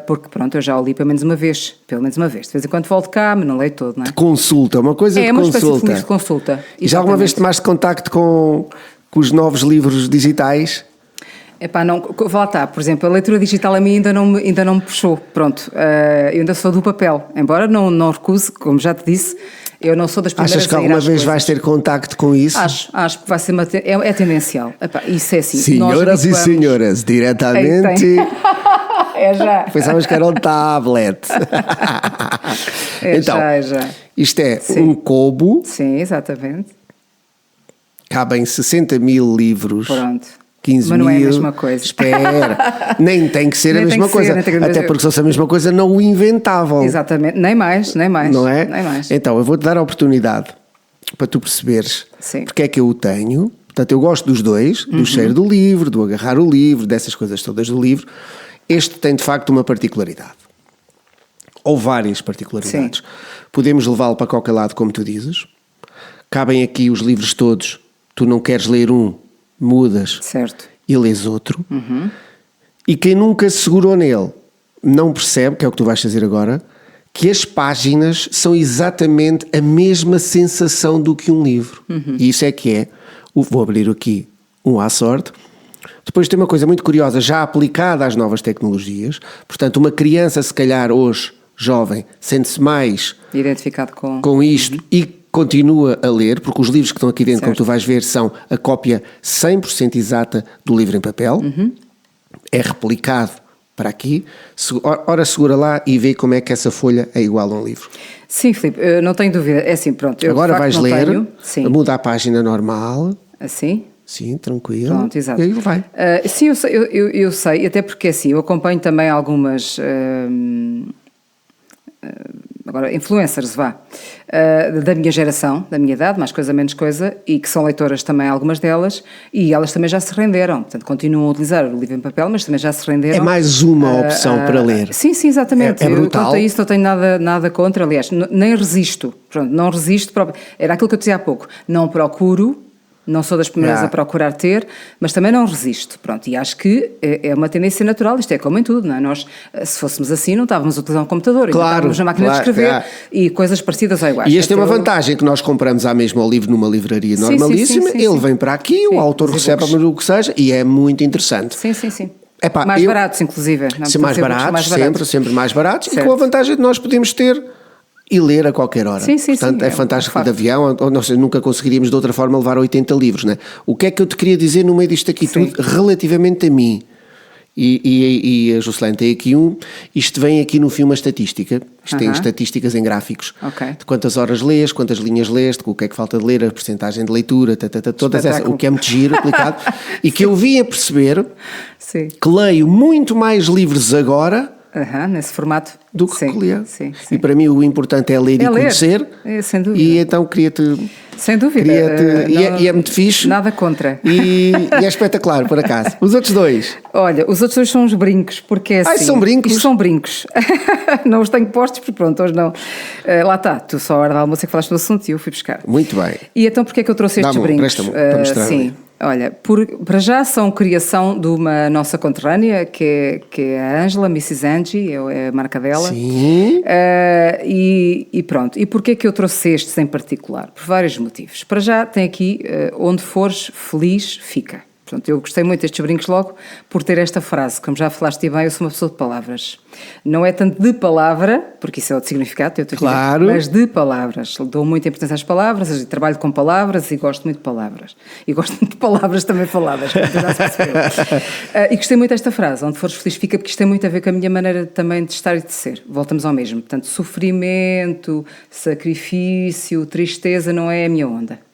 porque pronto, eu já o li pelo menos uma vez. De vez em quando volto cá, mas não leio todo, não é? De consulta, uma coisa de consulta. É uma consulta. espécie de livro de consulta. E já alguma vez tomaste contacto com os novos livros digitais? Epá, não, lá está, por exemplo, a leitura digital a mim ainda não me puxou, pronto, eu ainda sou do papel, embora não recuse, como já te disse, eu não sou das primeiras Achas que a ir alguma às vez coisas. vais ter contacto com isso? Acho que vai ser é tendencial. Epá, isso é assim. Senhoras e senhores, diretamente. É já. Pensávamos que era um tablet. Então, já. isto é Sim. um cobo, Sim, exatamente. cabem 60 mil livros. Pronto. 15 Mas mil. não é a mesma coisa. Espera. Nem tem que ser Nem a tem mesma que ser, coisa. nem tem que- Até porque se fosse a mesma coisa não o inventavam. Exatamente. Nem mais. Não é? Nem mais. Então, eu vou-te dar a oportunidade para tu perceberes Sim. porque é que eu o tenho. Portanto, eu gosto dos dois, do cheiro do livro, do agarrar o livro, dessas coisas todas do livro. Este tem, de facto, uma particularidade. Ou várias particularidades. Sim. Podemos levá-lo para qualquer lado, como tu dizes. Cabem aqui os livros todos. Tu não queres ler um, mudas Certo. e lês outro. E quem nunca se segurou nele não percebe, que é o que tu vais fazer agora, que as páginas são exatamente a mesma sensação do que um livro. E isso é que é. Vou abrir aqui um à sorte. Depois tem uma coisa muito curiosa, já aplicada às novas tecnologias. Portanto, uma criança, se calhar hoje, jovem, sente-se mais Identificado com isto e continua a ler, porque os livros que estão aqui dentro, como Certo. tu vais ver, são a cópia 100% exata do livro em papel. É replicado para aqui. Ora, segura lá e vê como é que essa folha é igual a um livro. Sim, Filipe, eu não tenho dúvida. É assim, pronto. Eu, Agora de facto, vais não ler, tenho. Sim. muda a página normal. Assim? Sim, tranquilo. Pronto, exato. E aí ele vai. Sim, eu sei, até porque assim, eu acompanho também algumas agora influencers, da minha geração, da minha idade, mais coisa, menos coisa, e que são leitoras também, algumas delas, e elas também já se renderam, portanto continuam a utilizar o livro em papel, mas também já se renderam. É mais uma opção para ler. Sim, exatamente. É brutal. Quanto a isso não tenho nada contra, aliás, nem resisto, pronto, não resisto, era aquilo que eu dizia há pouco, não procuro. Não sou das primeiras a procurar ter, mas também não resisto. Pronto, e acho que é uma tendência natural, isto é como em tudo, não é? Nós, se fôssemos assim, não estávamos a utilizar um computador, Claro, estávamos na máquina de escrever e coisas parecidas ou iguais. E este tem uma vantagem, que nós compramos à mesma o livro numa livraria normalíssima, ele vem para aqui, o autor recebe o que seja, e é muito interessante. Sim. Epá, mais baratos, inclusive. Não, ser mais baratos, sempre mais baratos, certo. E com a vantagem de nós podemos ter e ler a qualquer hora. Sim, Portanto, é fantástico de avião, nós nunca conseguiríamos de outra forma levar 80 livros, não é? O que é que eu te queria dizer no meio disto aqui tudo, relativamente a mim? E a Jocelyn tem aqui isto vem aqui no fim uma estatística, isto tem estatísticas em gráficos, de quantas horas lês, quantas linhas leste, o que é que falta de ler, a percentagem de leitura, todas essas, o que é muito giro, aplicado, e que eu vim a perceber que leio muito mais livros agora nesse formato do que lia. Sim. E para mim o importante é ler e conhecer. Sem dúvida. E então queria-te. Sem dúvida. E é muito fixe. Nada contra. E é espetacular, por acaso. Os outros dois. Olha, os outros dois são os brincos, porque é assim. São brincos? Isto são brincos. Não os tenho postos, porque pronto, hoje não. Lá está, tu só a hora da almoço é que falaste do assunto e eu fui buscar. Muito bem. E então porquê é que eu trouxe estes brincos? Presta-me para mostrar. Sim. Olha, para já são criação de uma nossa conterrânea, que é a Ângela, Mrs. Angie, é a marca dela. Sim. E pronto. E porquê é que eu trouxe estes em particular? Por vários motivos. Para já tem aqui, onde fores feliz, fica. Portanto, eu gostei muito destes brincos logo por ter esta frase. Como já falaste bem, eu sou uma pessoa de palavras. Não é tanto de palavra, porque isso é outro significado, claro. Mas de palavras. Dou muita importância às palavras, trabalho com palavras e gosto muito de palavras. E gosto muito de palavras também faladas. E gostei muito desta frase, onde fores feliz fica, porque isto tem muito a ver com a minha maneira também de estar e de ser. Voltamos ao mesmo. Portanto, sofrimento, sacrifício, tristeza não é a minha onda.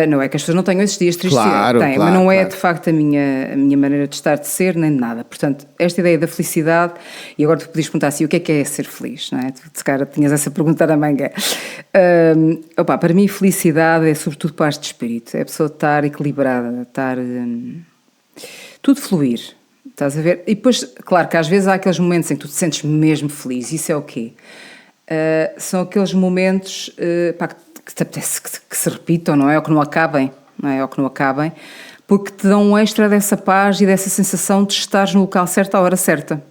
Não é que as pessoas não tenham esses dias tristes, mas não é de facto a minha maneira de estar, de ser, nem de nada. Portanto, esta ideia da felicidade, e agora tu podias perguntar assim, o que é ser feliz? Não é? Tu, se calhar, tinhas essa pergunta na manga. Para mim, felicidade é sobretudo paz de espírito, é a pessoa estar equilibrada, estar tudo fluir, estás a ver? E depois, claro que às vezes há aqueles momentos em que tu te sentes mesmo feliz, isso é o quê? São aqueles momentos que te apetece que se repitam, não é? Ou que não acabem, porque te dão um extra dessa paz e dessa sensação de estares no local certo à hora certa.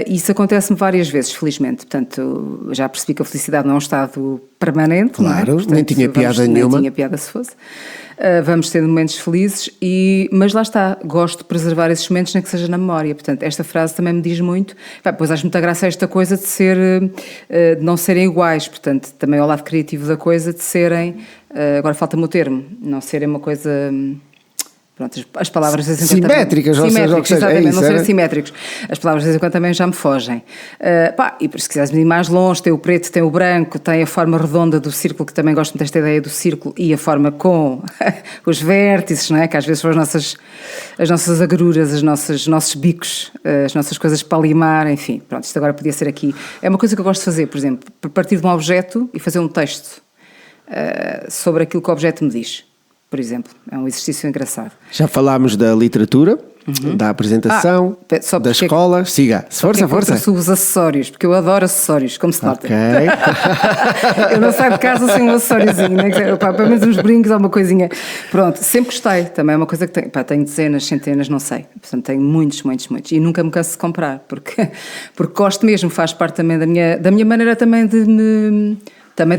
Isso acontece-me várias vezes, felizmente. Portanto, já percebi que a felicidade não é um estado permanente. Claro, não é? Portanto, nem tinha piada nenhuma. Nem tinha piada se fosse. vamos tendo momentos felizes, mas lá está, gosto de preservar esses momentos, nem que seja na memória. Portanto, esta frase também me diz muito. Pois acho muita graça esta coisa de não serem iguais, portanto, também ao lado criativo da coisa, de serem, agora falta-me o termo, não serem uma coisa... Pronto, as palavras de vez em quando simétricas, simétricos, exatamente, não serem era? simétricos. As palavras de vez em quando também já me fogem. E se quiseres ir mais longe, tem o preto, tem o branco, tem a forma redonda do círculo, que também gosto muito desta ideia do círculo, e a forma com os vértices, não é? Que às vezes são as nossas agruras, os nossos bicos, as nossas coisas para limar, enfim. Pronto, isto agora podia ser aqui. É uma coisa que eu gosto de fazer, por exemplo, partir de um objeto e fazer um texto sobre aquilo que o objeto me diz. Por exemplo, é um exercício engraçado. Já falámos da literatura, da apresentação, da escola. Siga, força. Os acessórios, porque eu adoro acessórios, como se nota. Ok. Eu não saio de casa sem um acessóriozinho, né? Pelo menos uns brincos ou uma coisinha. Pronto, sempre gostei. Também é uma coisa que tenho dezenas, centenas, não sei. Portanto, tenho muitos. E nunca me canso de comprar, porque gosto mesmo, faz parte também da minha maneira também de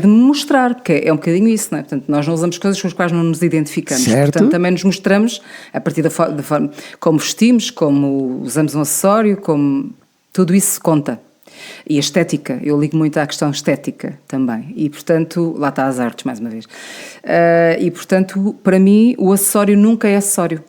me mostrar, porque é um bocadinho isso, não é? Portanto, nós não usamos coisas com as quais não nos identificamos. Certo. Portanto, também nos mostramos a partir da forma como vestimos, como usamos um acessório, como tudo isso conta. E a estética, eu ligo muito à questão estética também. E, portanto, lá está as artes, mais uma vez. E, portanto, para mim, o acessório nunca é acessório.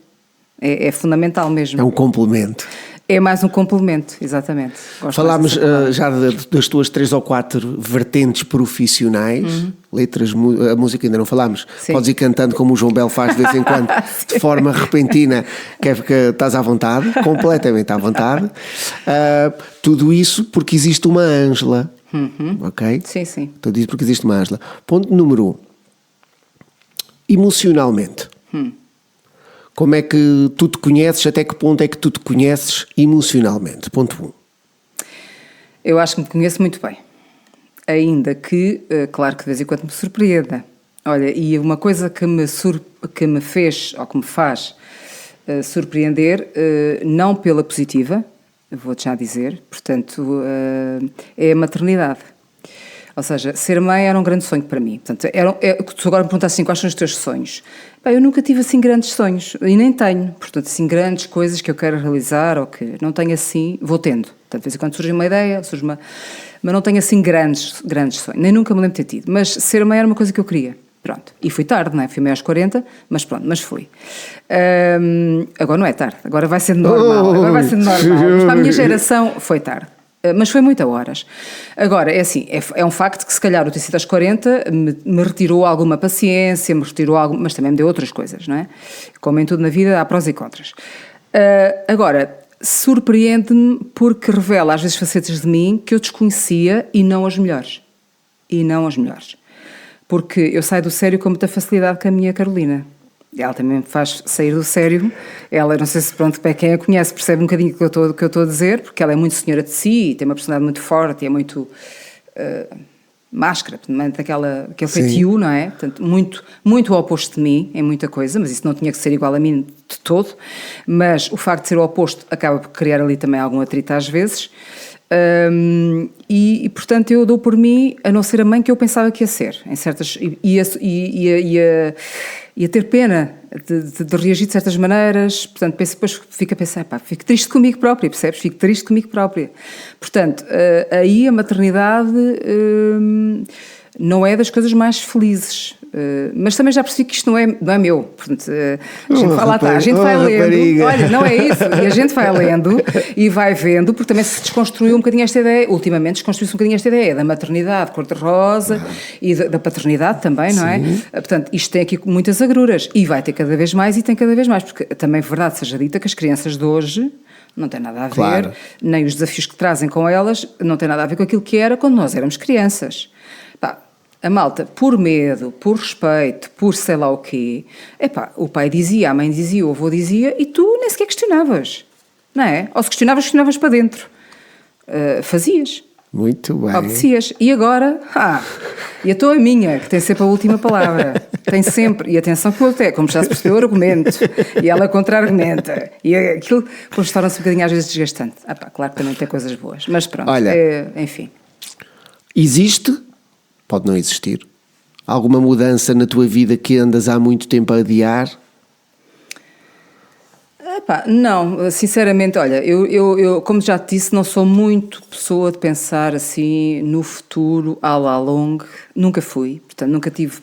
É fundamental mesmo. É um complemento. É mais um complemento, exatamente. Falámos já das tuas 3 ou 4 vertentes profissionais, letras, a música ainda não falámos. Sim. Podes ir cantando como o João Belo faz de vez em quando, de forma repentina, que estás à vontade, completamente à vontade. Tudo isso porque existe uma Ângela, ok? Sim. Tudo isso porque existe uma Ângela. Ponto número 1. Emocionalmente. Como é que tu te conheces? Até que ponto é que tu te conheces emocionalmente? Ponto 1. Eu acho que me conheço muito bem. Ainda que, claro que de vez em quando me surpreenda. Olha, e uma coisa que me fez, ou que me faz surpreender, não pela positiva, vou-te já dizer, portanto, é a maternidade. Ou seja, ser mãe era um grande sonho para mim. Portanto, tu agora me perguntas assim, quais são os teus sonhos? Eu nunca tive assim grandes sonhos, e nem tenho. Portanto, assim, grandes coisas que eu quero realizar, ou que não tenho assim, vou tendo. Portanto, de vez em quando surge uma ideia, mas não tenho assim grandes sonhos. Nem nunca me lembro de ter tido. Mas ser mãe era uma coisa que eu queria. Pronto. E fui tarde, não é? Fui meio aos 40, mas pronto, mas fui. Agora não é tarde, agora vai ser normal. Mas para a minha geração foi tarde. Mas foi muitas horas. Agora, é assim, é um facto que se calhar o ter sido aos 40 me retirou alguma paciência, mas também me deu outras coisas, não é? Como em tudo na vida, há prós e contras. Agora, surpreende-me porque revela às vezes facetas de mim que eu desconhecia e não as melhores. Porque eu saio do sério com muita facilidade com a minha Carolina. Ela também me faz sair do sério. Ela, não sei se pronto, para quem a conhece percebe um bocadinho o que eu estou a dizer, porque ela é muito senhora de si, tem uma personalidade muito forte e é muito máscara, aquele feitio, não é? Portanto, muito ao oposto de mim em muita coisa, mas isso não tinha que ser igual a mim de todo. Mas o facto de ser o oposto acaba por criar ali também algum atrito às vezes. Portanto eu dou por mim a não ser a mãe que eu pensava que ia ser em certas, e a ter pena de reagir de certas maneiras. Portanto depois fico a pensar, fico triste comigo própria, percebes? Fico triste comigo própria. Portanto, aí a maternidade não é das coisas mais felizes. Mas também já percebi que isto não é meu. Portanto, a gente vai lendo. Rapariga. Olha, não é isso. E a gente vai lendo e vai vendo, porque também se desconstruiu um bocadinho esta ideia. Ultimamente desconstruiu-se um bocadinho esta ideia da maternidade cor-de-rosa e da paternidade também, não é? Portanto, isto tem aqui muitas agruras e vai ter cada vez mais e tem cada vez mais, porque também é verdade seja dita que as crianças de hoje não tem nada a ver, claro, nem os desafios que trazem com elas, não tem nada a ver com aquilo que era quando nós éramos crianças. A malta, por medo, por respeito, por sei lá o quê, o pai dizia, a mãe dizia, o avô dizia, e tu nem sequer questionavas, não é? Ou se questionavas para dentro. Fazias. Muito bem. Obedecias. E agora, e a tua minha, que tem sempre a última palavra. Tem sempre. E atenção que até, como já se percebeu, argumento. E ela contra-argumenta. E aquilo, depois torna-se um bocadinho às vezes desgastante. Claro que também tem coisas boas. Mas pronto, olha, enfim. Existe, pode não existir, alguma mudança na tua vida que andas há muito tempo a adiar? Epá, não, sinceramente, olha, eu, como já te disse, não sou muito pessoa de pensar assim no futuro à la longue, nunca fui, portanto nunca tive,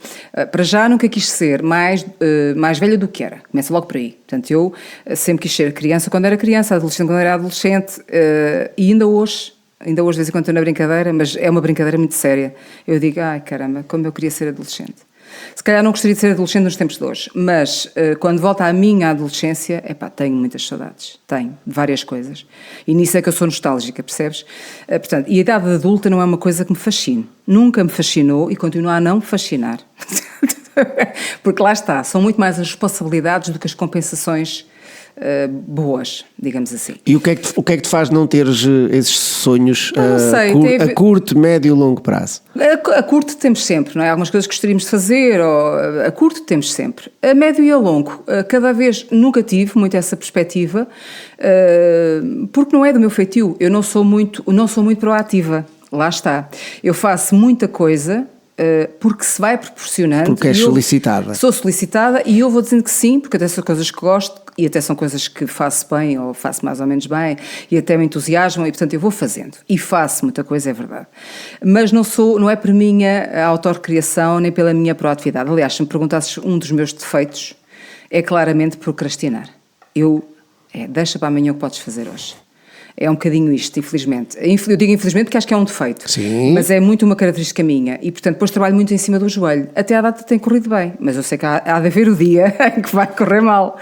para já nunca quis ser mais velha do que era, começa logo por aí, portanto eu sempre quis ser criança quando era criança, adolescente quando era adolescente, e ainda hoje de vez em quando estou na brincadeira, mas é uma brincadeira muito séria, eu digo, ai caramba, como eu queria ser adolescente. Se calhar não gostaria de ser adolescente nos tempos de hoje, mas quando volta à minha adolescência, tenho muitas saudades, tenho, de várias coisas. E nisso é que eu sou nostálgica, percebes? Portanto, e a idade adulta não é uma coisa que me fascine. Nunca me fascinou e continua a não me fascinar. Porque lá está, são muito mais as responsabilidades do que as compensações boas, digamos assim. E o que é que te faz não teres esses sonhos não sei, a curto, médio e longo prazo? A curto temos sempre, não é? Algumas coisas que gostaríamos de fazer, ou a curto temos sempre. A médio e a longo, cada vez nunca tive muito essa perspectiva, porque não é do meu feitio. Eu não sou muito proativa, lá está. Eu faço muita coisa porque se vai proporcionando. Porque és solicitada. Sou solicitada e eu vou dizendo que sim, porque até são coisas que gosto e até são coisas que faço bem ou faço mais ou menos bem e até me entusiasmam e portanto eu vou fazendo e faço muita coisa, é verdade. Mas não é por minha autorrecriação nem pela minha proatividade. Aliás, se me perguntasses um dos meus defeitos é claramente procrastinar. Deixa para amanhã o que podes fazer hoje. É um bocadinho isto, infelizmente. Eu digo infelizmente porque acho que é um defeito. Sim. Mas é muito uma característica minha. E, portanto, depois trabalho muito em cima do joelho. Até à data tem corrido bem. Mas eu sei que há de haver o dia em que vai correr mal.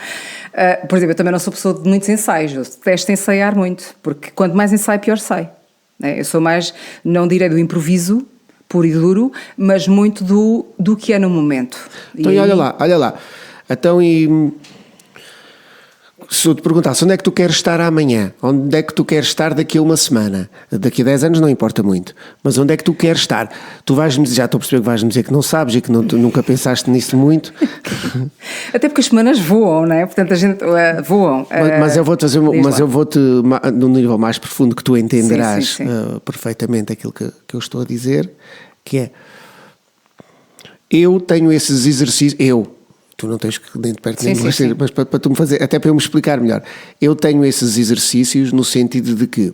Por exemplo, eu também não sou pessoa de muitos ensaios. Eu detesto ensaiar muito. Porque quanto mais ensaio, pior sai. Eu sou mais, não direi do improviso, puro e duro, mas muito do que é no momento. Então, e olha lá. Então, se eu te perguntasse onde é que tu queres estar amanhã, onde é que tu queres estar daqui a uma semana, daqui a 10 anos não importa muito, mas onde é que tu queres estar? Tu vais-me dizer, já estou a perceber que vais-me dizer que não sabes e que tu nunca pensaste nisso muito. Até porque as semanas voam, não é? Portanto, a gente voam. Mas eu vou-te fazer, num nível mais profundo que tu entenderás sim. Perfeitamente aquilo que eu estou a dizer, que é, eu tenho esses exercícios, tu não tens que nem de perto nem de longe, mas para tu me fazer, até para eu me explicar melhor, eu tenho esses exercícios no sentido de que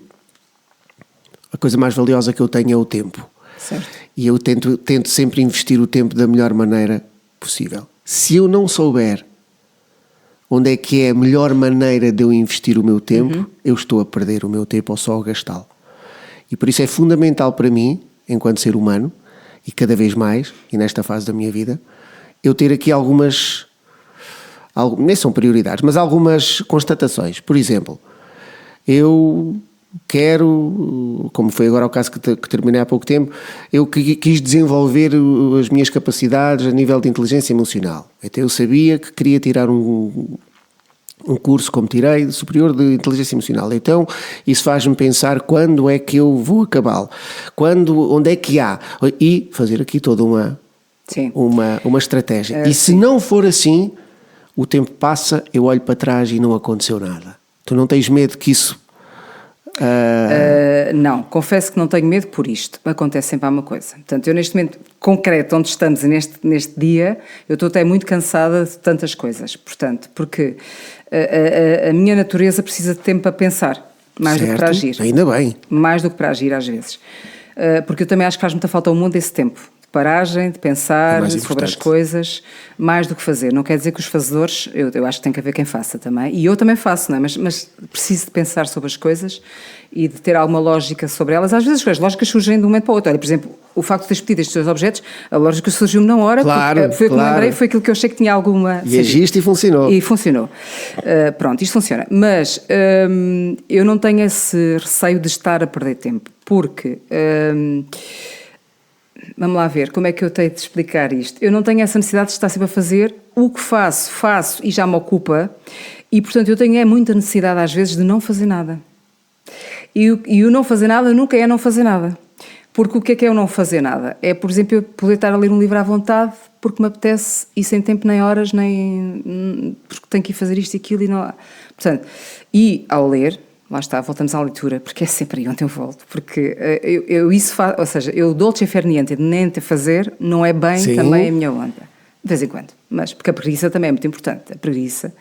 a coisa mais valiosa que eu tenho é o tempo. Certo. E eu tento sempre investir o tempo da melhor maneira possível. Se eu não souber onde é que é a melhor maneira de eu investir o meu tempo, eu estou a perder o meu tempo ou só a gastá-lo. E por isso é fundamental para mim, enquanto ser humano, e cada vez mais, e nesta fase da minha vida, eu ter aqui nem são prioridades, mas algumas constatações. Por exemplo, eu quero, como foi agora o caso que terminei há pouco tempo, eu quis desenvolver as minhas capacidades a nível de inteligência emocional. Até eu sabia que queria tirar um curso como tirei, de superior de inteligência emocional. Então, isso faz-me pensar quando é que eu vou acabá-lo, onde é que há, e fazer aqui toda uma estratégia. E se não for assim, o tempo passa, eu olho para trás e não aconteceu nada. Tu não tens medo que isso... Não, confesso que não tenho medo por isto. Acontece sempre uma coisa. Portanto, eu neste momento concreto, onde estamos neste dia, eu estou até muito cansada de tantas coisas. Portanto, porque a minha natureza precisa de tempo para pensar, mais do que para agir. Ainda bem. Mais do que para agir às vezes. Porque eu também acho que faz muita falta ao mundo esse tempo. Paragem, de pensar sobre as coisas, mais do que fazer. Não quer dizer que os fazedores, eu acho que tem que haver quem faça também, e eu também faço, não é? Mas preciso de pensar sobre as coisas e de ter alguma lógica sobre elas. Às vezes as lógicas surgem de um momento para o outro. Olha, por exemplo, o facto de teres pedido estes dois objetos, a lógica surgiu-me na hora, foi o que me lembrei, foi aquilo que eu achei que tinha alguma... E agiste e funcionou. E funcionou. Pronto, isto funciona. Mas eu não tenho esse receio de estar a perder tempo, porque... Vamos lá ver, como é que eu tenho de explicar isto? Eu não tenho essa necessidade de estar sempre a fazer o que faço e já me ocupa, e portanto eu tenho muita necessidade às vezes de não fazer nada. E o não fazer nada nunca é não fazer nada. Porque o que é o não fazer nada? É, por exemplo, eu poder estar a ler um livro à vontade porque me apetece e sem tempo nem horas, nem porque tenho que ir fazer isto e aquilo e não... Portanto, e ao ler, Lá está, voltamos à leitura, porque é sempre aí onde eu volto. Porque eu isso faço, ou seja, eu dolce far niente, nem te fazer, não é bem Sim. também a minha onda. De vez em quando. Mas, porque a preguiça também é muito importante. A preguiça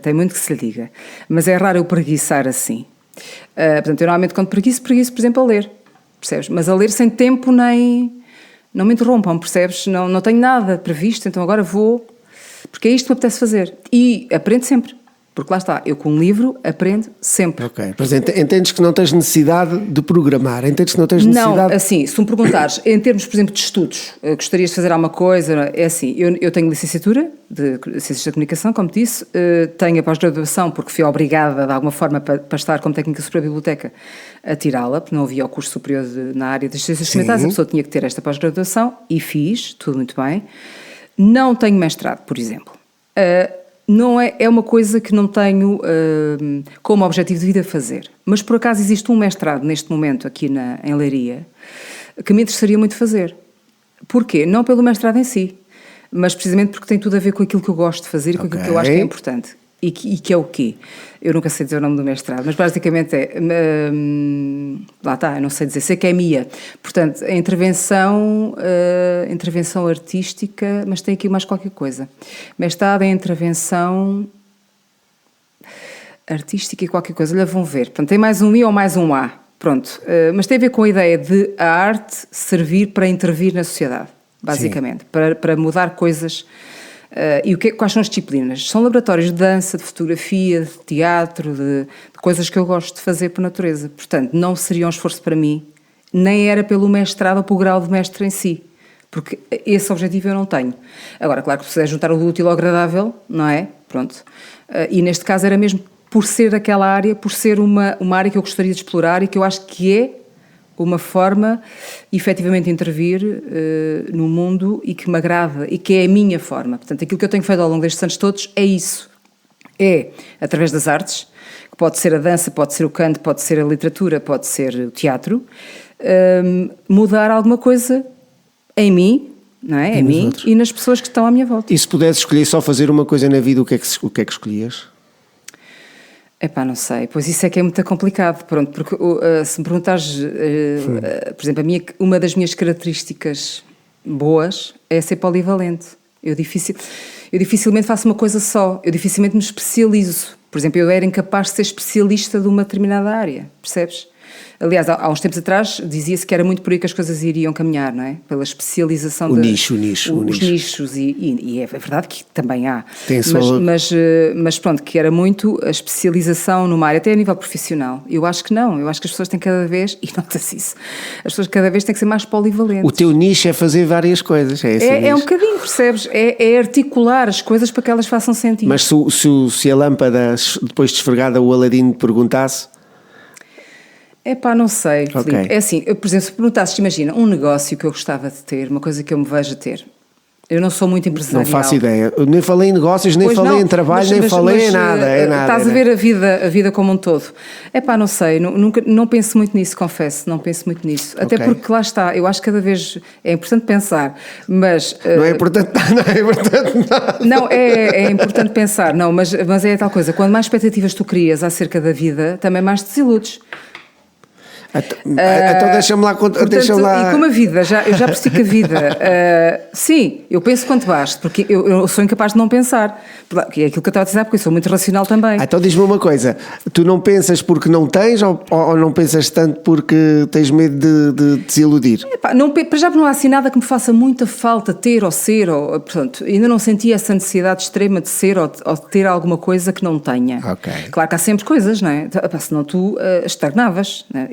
tem muito que se lhe diga. Mas é raro eu preguiçar assim. Portanto, eu normalmente quando preguiço, por exemplo, a ler. Percebes? Mas a ler sem tempo nem... Não me interrompam, percebes? Não tenho nada previsto, então agora vou... Porque é isto que me apetece fazer. E aprendo sempre. Porque lá está, eu com um livro aprendo sempre. Ok, pois entendes que não tens necessidade de programar, entendes que não tens necessidade... Não, assim, se tu me perguntares, em termos, por exemplo, de estudos, gostarias de fazer alguma coisa, é assim, eu tenho licenciatura de Ciências da Comunicação, como disse, tenho a pós-graduação, porque fui obrigada, de alguma forma, para estar como técnica superior de biblioteca, a tirá-la, porque não havia o curso superior na área das ciências documentais, a pessoa tinha que ter esta pós-graduação, e fiz, tudo muito bem. Não tenho mestrado, por exemplo. Não é uma coisa que não tenho como objetivo de vida fazer. Mas por acaso existe um mestrado neste momento aqui em Leiria que me interessaria muito fazer. Porquê? Não pelo mestrado em si, mas precisamente porque tem tudo a ver com aquilo que eu gosto de fazer e com aquilo que eu acho que é importante. E que é o quê? Eu nunca sei dizer o nome do mestrado, mas basicamente lá está, eu não sei dizer, sei que é MIA. Portanto, a intervenção artística, mas tem aqui mais qualquer coisa. Mestrado em intervenção artística e qualquer coisa, olha, vão ver. Portanto, tem mais um I ou mais um A. Pronto, mas tem a ver com a ideia de a arte servir para intervir na sociedade, basicamente, para mudar coisas. E quais são as disciplinas? São laboratórios de dança, de fotografia, de teatro, de coisas que eu gosto de fazer por natureza. Portanto, não seria um esforço para mim, nem era pelo mestrado ou pelo grau de mestre em si, porque esse objetivo eu não tenho. Agora, claro que se puder juntar o útil ao agradável, não é? Pronto. E neste caso era mesmo por ser aquela área, por ser uma área que eu gostaria de explorar e que eu acho que é uma forma, efetivamente, de intervir no mundo e que me agrada e que é a minha forma. Portanto, aquilo que eu tenho feito ao longo destes anos todos é isso. É, através das artes, que pode ser a dança, pode ser o canto, pode ser a literatura, pode ser o teatro, mudar alguma coisa em mim, não é? Em mim e nas pessoas que estão à minha volta. E se pudesse escolher só fazer uma coisa na vida, o que é que escolhias? Epá, não sei, pois isso é que é muito complicado, pronto, porque se me perguntares, por exemplo, uma das minhas características boas é ser polivalente. Eu dificilmente faço uma coisa só, eu dificilmente me especializo. Por exemplo, eu era incapaz de ser especialista de uma determinada área, percebes? Aliás, há uns tempos atrás dizia-se que era muito por aí que as coisas iriam caminhar, não é? Pela especialização os nichos. E é verdade que também há. Mas pronto, que era muito a especialização numa área, até a nível profissional. Eu acho que não, eu acho que as pessoas têm cada vez, e nota-se isso, as pessoas cada vez têm que ser mais polivalentes. O teu nicho é fazer várias coisas, é esse é um bocadinho, percebes? É articular as coisas para que elas façam sentido. Mas se a lâmpada, depois de esfregada, o Aladino te perguntasse... Epá, não sei, Filipe. Okay. É assim, por exemplo, se perguntasses, imagina, um negócio que eu gostava de ter, uma coisa que eu me vejo a ter. Eu não sou muito empresarial. Não faço ideia. Eu nem falei em negócios, nem falei em trabalho, nem falei em nada. Estás a ver a vida como um todo. Epá, não sei, não penso muito nisso, confesso, não penso muito nisso. Até porque lá está, eu acho que cada vez é importante pensar, mas... Não é importante nada. Não, é importante pensar, não, mas é a tal coisa, quando mais expectativas tu crias acerca da vida, também mais te desiludes. Então deixa-me lá. E como a vida, eu já percebi que a vida, sim, eu penso quanto basto, porque eu sou incapaz de não pensar, que é aquilo que eu estava a dizer, porque eu sou muito racional também. Então diz-me uma coisa, tu não pensas porque não tens ou não pensas tanto porque tens medo de desiludir? Para já não há assim nada que me faça muita falta ter ou ser, portanto, ainda não senti essa necessidade extrema de ser ou de ter alguma coisa que não tenha. Okay. Claro que há sempre coisas, não é? Senão tu estagnavas, não é?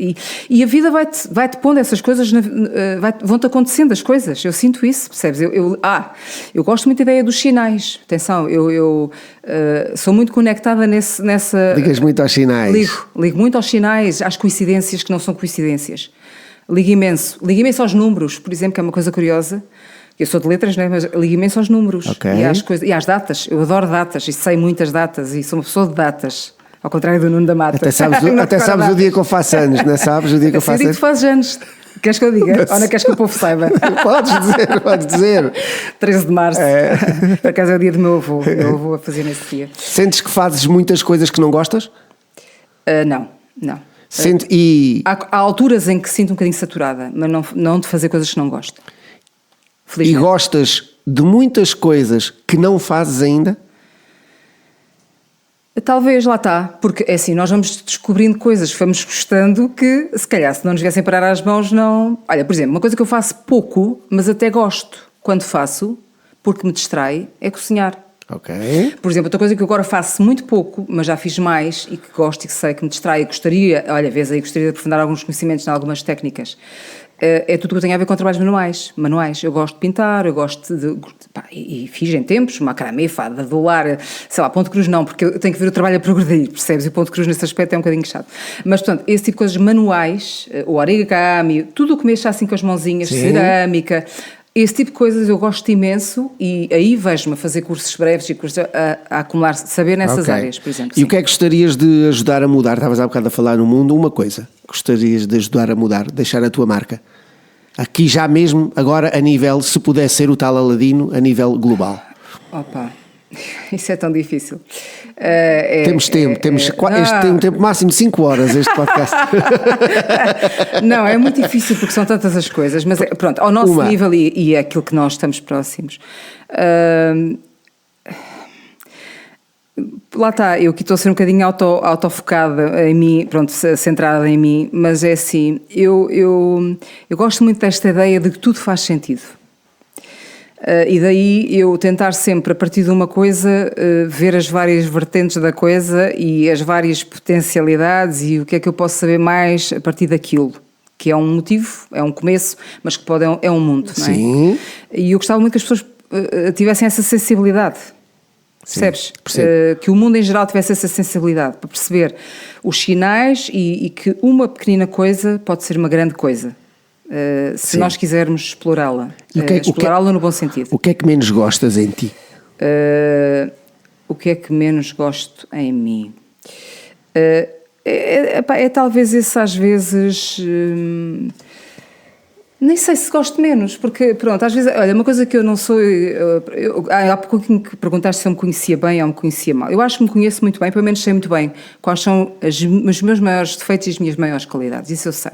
E a vida vai-te pondo essas coisas, vão-te acontecendo as coisas, eu sinto isso, percebes? Eu gosto muito da ideia dos sinais, atenção, eu sou muito conectada nessa... Ligas muito aos sinais. Ligo muito aos sinais, às coincidências que não são coincidências. Ligo imenso aos números, por exemplo, que é uma coisa curiosa. Eu sou de letras, não é? Mas ligo imenso aos números e às datas, eu adoro datas e sei muitas datas e sou uma pessoa de datas. Ao contrário do Nuno da Mata. Até sabes o dia que eu faço anos, não é? Sabes o dia que eu faço anos? Tu fazes anos. Queres que eu diga? Ou não queres que o povo saiba? Podes dizer. 13 de março. Por acaso é o dia do meu avô. Meu avô a fazer nesse dia. Sentes que fazes muitas coisas que não gostas? Não, não. Sente, e Há alturas em que sinto um bocadinho saturada, mas não de fazer coisas que não gosto. Felizmente. gostas de muitas coisas que não fazes ainda? Talvez, lá está, porque é assim, nós vamos descobrindo coisas, vamos gostando que, se calhar, se não nos viessem parar às mãos, não... Olha, por exemplo, uma coisa que eu faço pouco, mas até gosto quando faço, porque me distrai, é cozinhar. Ok. Por exemplo, outra coisa que eu agora faço muito pouco, mas já fiz mais e que gosto e que sei que me distrai e gostaria, olha, vês aí, gostaria de aprofundar alguns conhecimentos em algumas técnicas, é tudo o que tem a ver com trabalhos manuais. Eu gosto de pintar, eu gosto de... Pá, e fiz em tempos, macramê, fada, dolar, sei lá, ponto cruz não, porque eu tenho que ver o trabalho a progredir, percebes? E o ponto cruz nesse aspecto é um bocadinho chato. Mas, portanto, esse tipo de coisas manuais, o origami, tudo o que mexa assim com as mãozinhas, cerâmica... Esse tipo de coisas eu gosto imenso e aí vejo-me a fazer cursos breves e cursos a acumular saber nessas áreas, por exemplo. E o que é que gostarias de ajudar a mudar? Estavas há bocado a falar no mundo, uma coisa. Gostarias de ajudar a mudar, deixar a tua marca? Aqui já mesmo, agora a nível, se pudesse ser o tal Aladino, a nível global. Opa, isso é tão difícil. Temos tempo, este tem um tempo máximo de 5 horas, este podcast. Não, é muito difícil porque são tantas as coisas, mas pronto, ao nosso nível e aquilo que nós estamos próximos. Lá está, eu aqui estou a ser um bocadinho autofocada em mim, pronto, centrada em mim, mas é assim, eu gosto muito desta ideia de que tudo faz sentido. E daí eu tentar sempre, a partir de uma coisa, ver as várias vertentes da coisa e as várias potencialidades e o que é que eu posso saber mais a partir daquilo, que é um motivo, é um começo, mas que é um mundo, não é? Sim. E eu gostava muito que as pessoas tivessem essa sensibilidade, percebes? Que o mundo em geral tivesse essa sensibilidade para perceber os sinais e que uma pequenina coisa pode ser uma grande coisa. Se nós quisermos explorá-la, explorá-la no bom sentido. O que é que menos gostas em ti? O que é que menos gosto em mim? É talvez esse às vezes... nem sei se gosto menos, porque pronto, às vezes, olha, uma coisa que eu não sou... há pouquinho que perguntaste se eu me conhecia bem ou me conhecia mal. Eu acho que me conheço muito bem, pelo menos sei muito bem quais são os meus maiores defeitos e as minhas maiores qualidades, isso eu sei.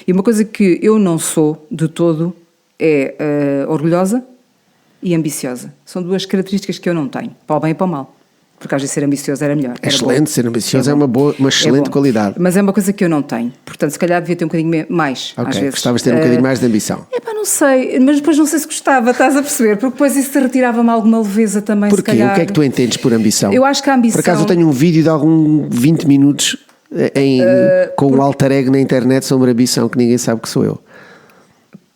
E uma coisa que eu não sou de todo é orgulhosa e ambiciosa. São duas características que eu não tenho, para o bem e para o mal. Porque às vezes ser ambicioso era melhor. Excelente, ser ambicioso é uma excelente qualidade. Mas é uma coisa que eu não tenho. Portanto, se calhar devia ter um bocadinho mais, às vezes. Gostavas de ter um bocadinho mais de ambição. Não sei, mas depois não sei se gostava, estás a perceber? Porque depois isso retirava-me alguma leveza também, Porquê? se calhar. O que é que tu entendes por ambição? Eu acho que a ambição... Por acaso eu tenho um vídeo de algum 20 minutos com um alter ego na internet sobre ambição, que ninguém sabe que sou eu.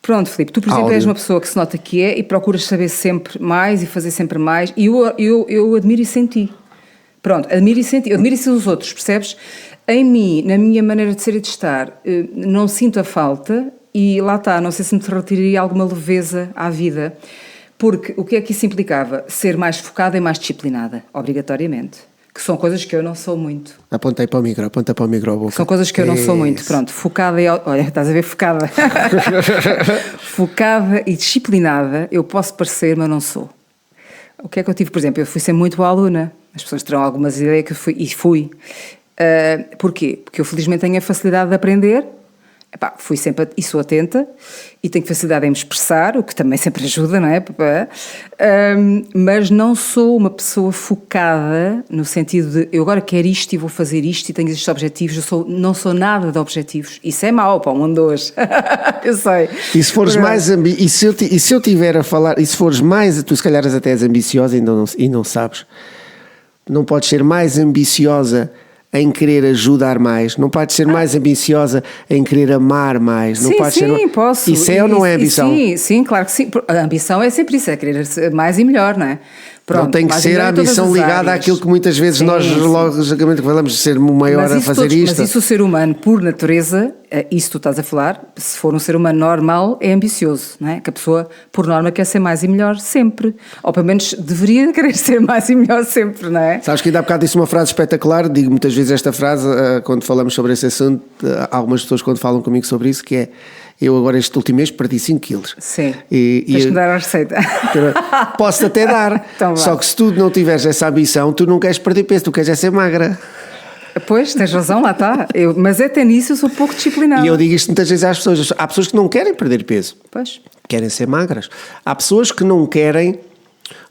Pronto, Filipe, tu por exemplo és uma pessoa que se nota que é e procuras saber sempre mais e fazer sempre mais e eu admiro isso em ti. Pronto, admiro isso nos outros, percebes? Em mim, na minha maneira de ser e de estar, não sinto a falta e lá está, não sei se me retiraria alguma leveza à vida, porque o que é que isso implicava? Ser mais focada e mais disciplinada, obrigatoriamente, que são coisas que eu não sou muito. Aponta para o micro a boca. São coisas que eu não sou muito, pronto, focada e... Olha, estás a ver, focada. Focada e disciplinada, eu posso parecer, mas não sou. O que é que eu tive, por exemplo, eu fui sempre muito boa aluna. As pessoas terão algumas ideias que eu fui, e fui. Porquê? Porque eu felizmente tenho a facilidade de aprender, fui sempre e sou atenta, e tenho facilidade em me expressar, o que também sempre ajuda, não é? Mas não sou uma pessoa focada, no sentido de eu agora quero isto e vou fazer isto e tenho estes objetivos, não sou nada de objetivos. Isso é mau para o mundo hoje. Eu sei. E se fores mais e se eu tiver a falar, e se fores mais, tu se calhar até és ambiciosa e não sabes, não podes ser mais ambiciosa em querer ajudar mais, não podes ser mais ambiciosa em querer amar mais. Não podes ser... posso. Isso é ou não é ambição? Sim, claro que sim. A ambição é sempre isso, é querer ser mais e melhor, não é? Pronto, não tem que ser a ambição ligada àquilo que muitas vezes nós logicamente falamos de ser o maior a fazer isto. Mas isso o ser humano, por natureza, isso tu estás a falar, se for um ser humano normal, é ambicioso, não é? Que a pessoa, por norma, quer ser mais e melhor sempre. Ou pelo menos deveria querer ser mais e melhor sempre, não é? Sabes que ainda há bocado disse uma frase espetacular, digo muitas vezes esta frase quando falamos sobre esse assunto, algumas pessoas quando falam comigo sobre isso, que é: eu agora este último mês perdi 5 quilos. Sim, tens que dar a receita. Posso até dar, então, só que se tu não tiveres essa ambição, tu não queres perder peso, tu queres é ser magra. Pois, tens razão, lá está. Mas até nisso eu sou pouco disciplinada. E eu digo isto muitas vezes às pessoas. Há pessoas que não querem perder peso. Pois. Querem ser magras. Há pessoas que não querem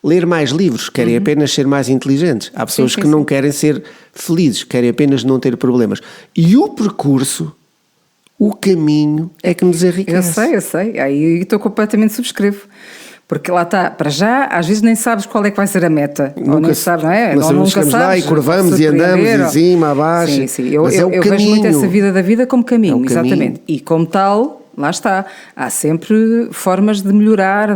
ler mais livros, querem apenas ser mais inteligentes. Há pessoas que não querem ser felizes, querem apenas não ter problemas. E o percurso, o caminho é que nos enriquece. Eu sei. Aí estou completamente subscrevo. Porque lá está, para já, às vezes nem sabes qual é que vai ser a meta. Nunca, ou nem sabes, não é? Nós nunca chegamos lá e curvamos e andamos em cima, abaixo. Sim. Eu vejo muito essa vida da vida como caminho, exatamente. E como tal, lá está. Há sempre formas de melhorar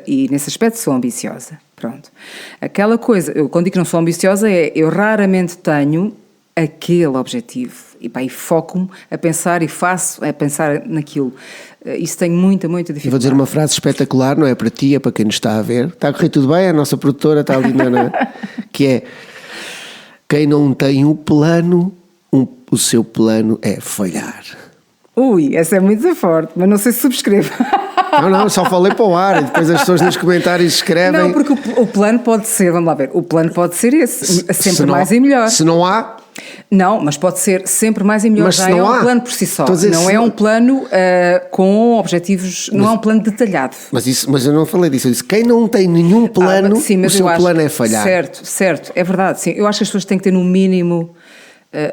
e nesse aspecto sou ambiciosa. Pronto. Aquela coisa, eu quando digo que não sou ambiciosa eu raramente tenho aquele objetivo. E foco-me a pensar a pensar naquilo. Isso tenho muita dificuldade. E vou dizer uma frase espetacular, não é para ti, é para quem nos está a ver. Está a correr tudo bem? A nossa produtora está ali, que é: quem não tem um plano, o seu plano é falhar. Ui, essa é muito forte, mas não sei se subscrevo. Não, só falei para o ar e depois as pessoas nos comentários escrevem. Não, porque o plano pode ser, vamos lá ver, o plano pode ser esse, sempre mais e melhor. Se não há... Não, mas pode ser sempre mais e melhor. Mas já é um plano por si só. Não é um plano com objetivos, não é um plano detalhado. Mas eu não falei disso. Eu disse: quem não tem nenhum plano, sim, o seu plano é falhar. Certo, é verdade. Sim. Eu acho que as pessoas têm que ter no mínimo,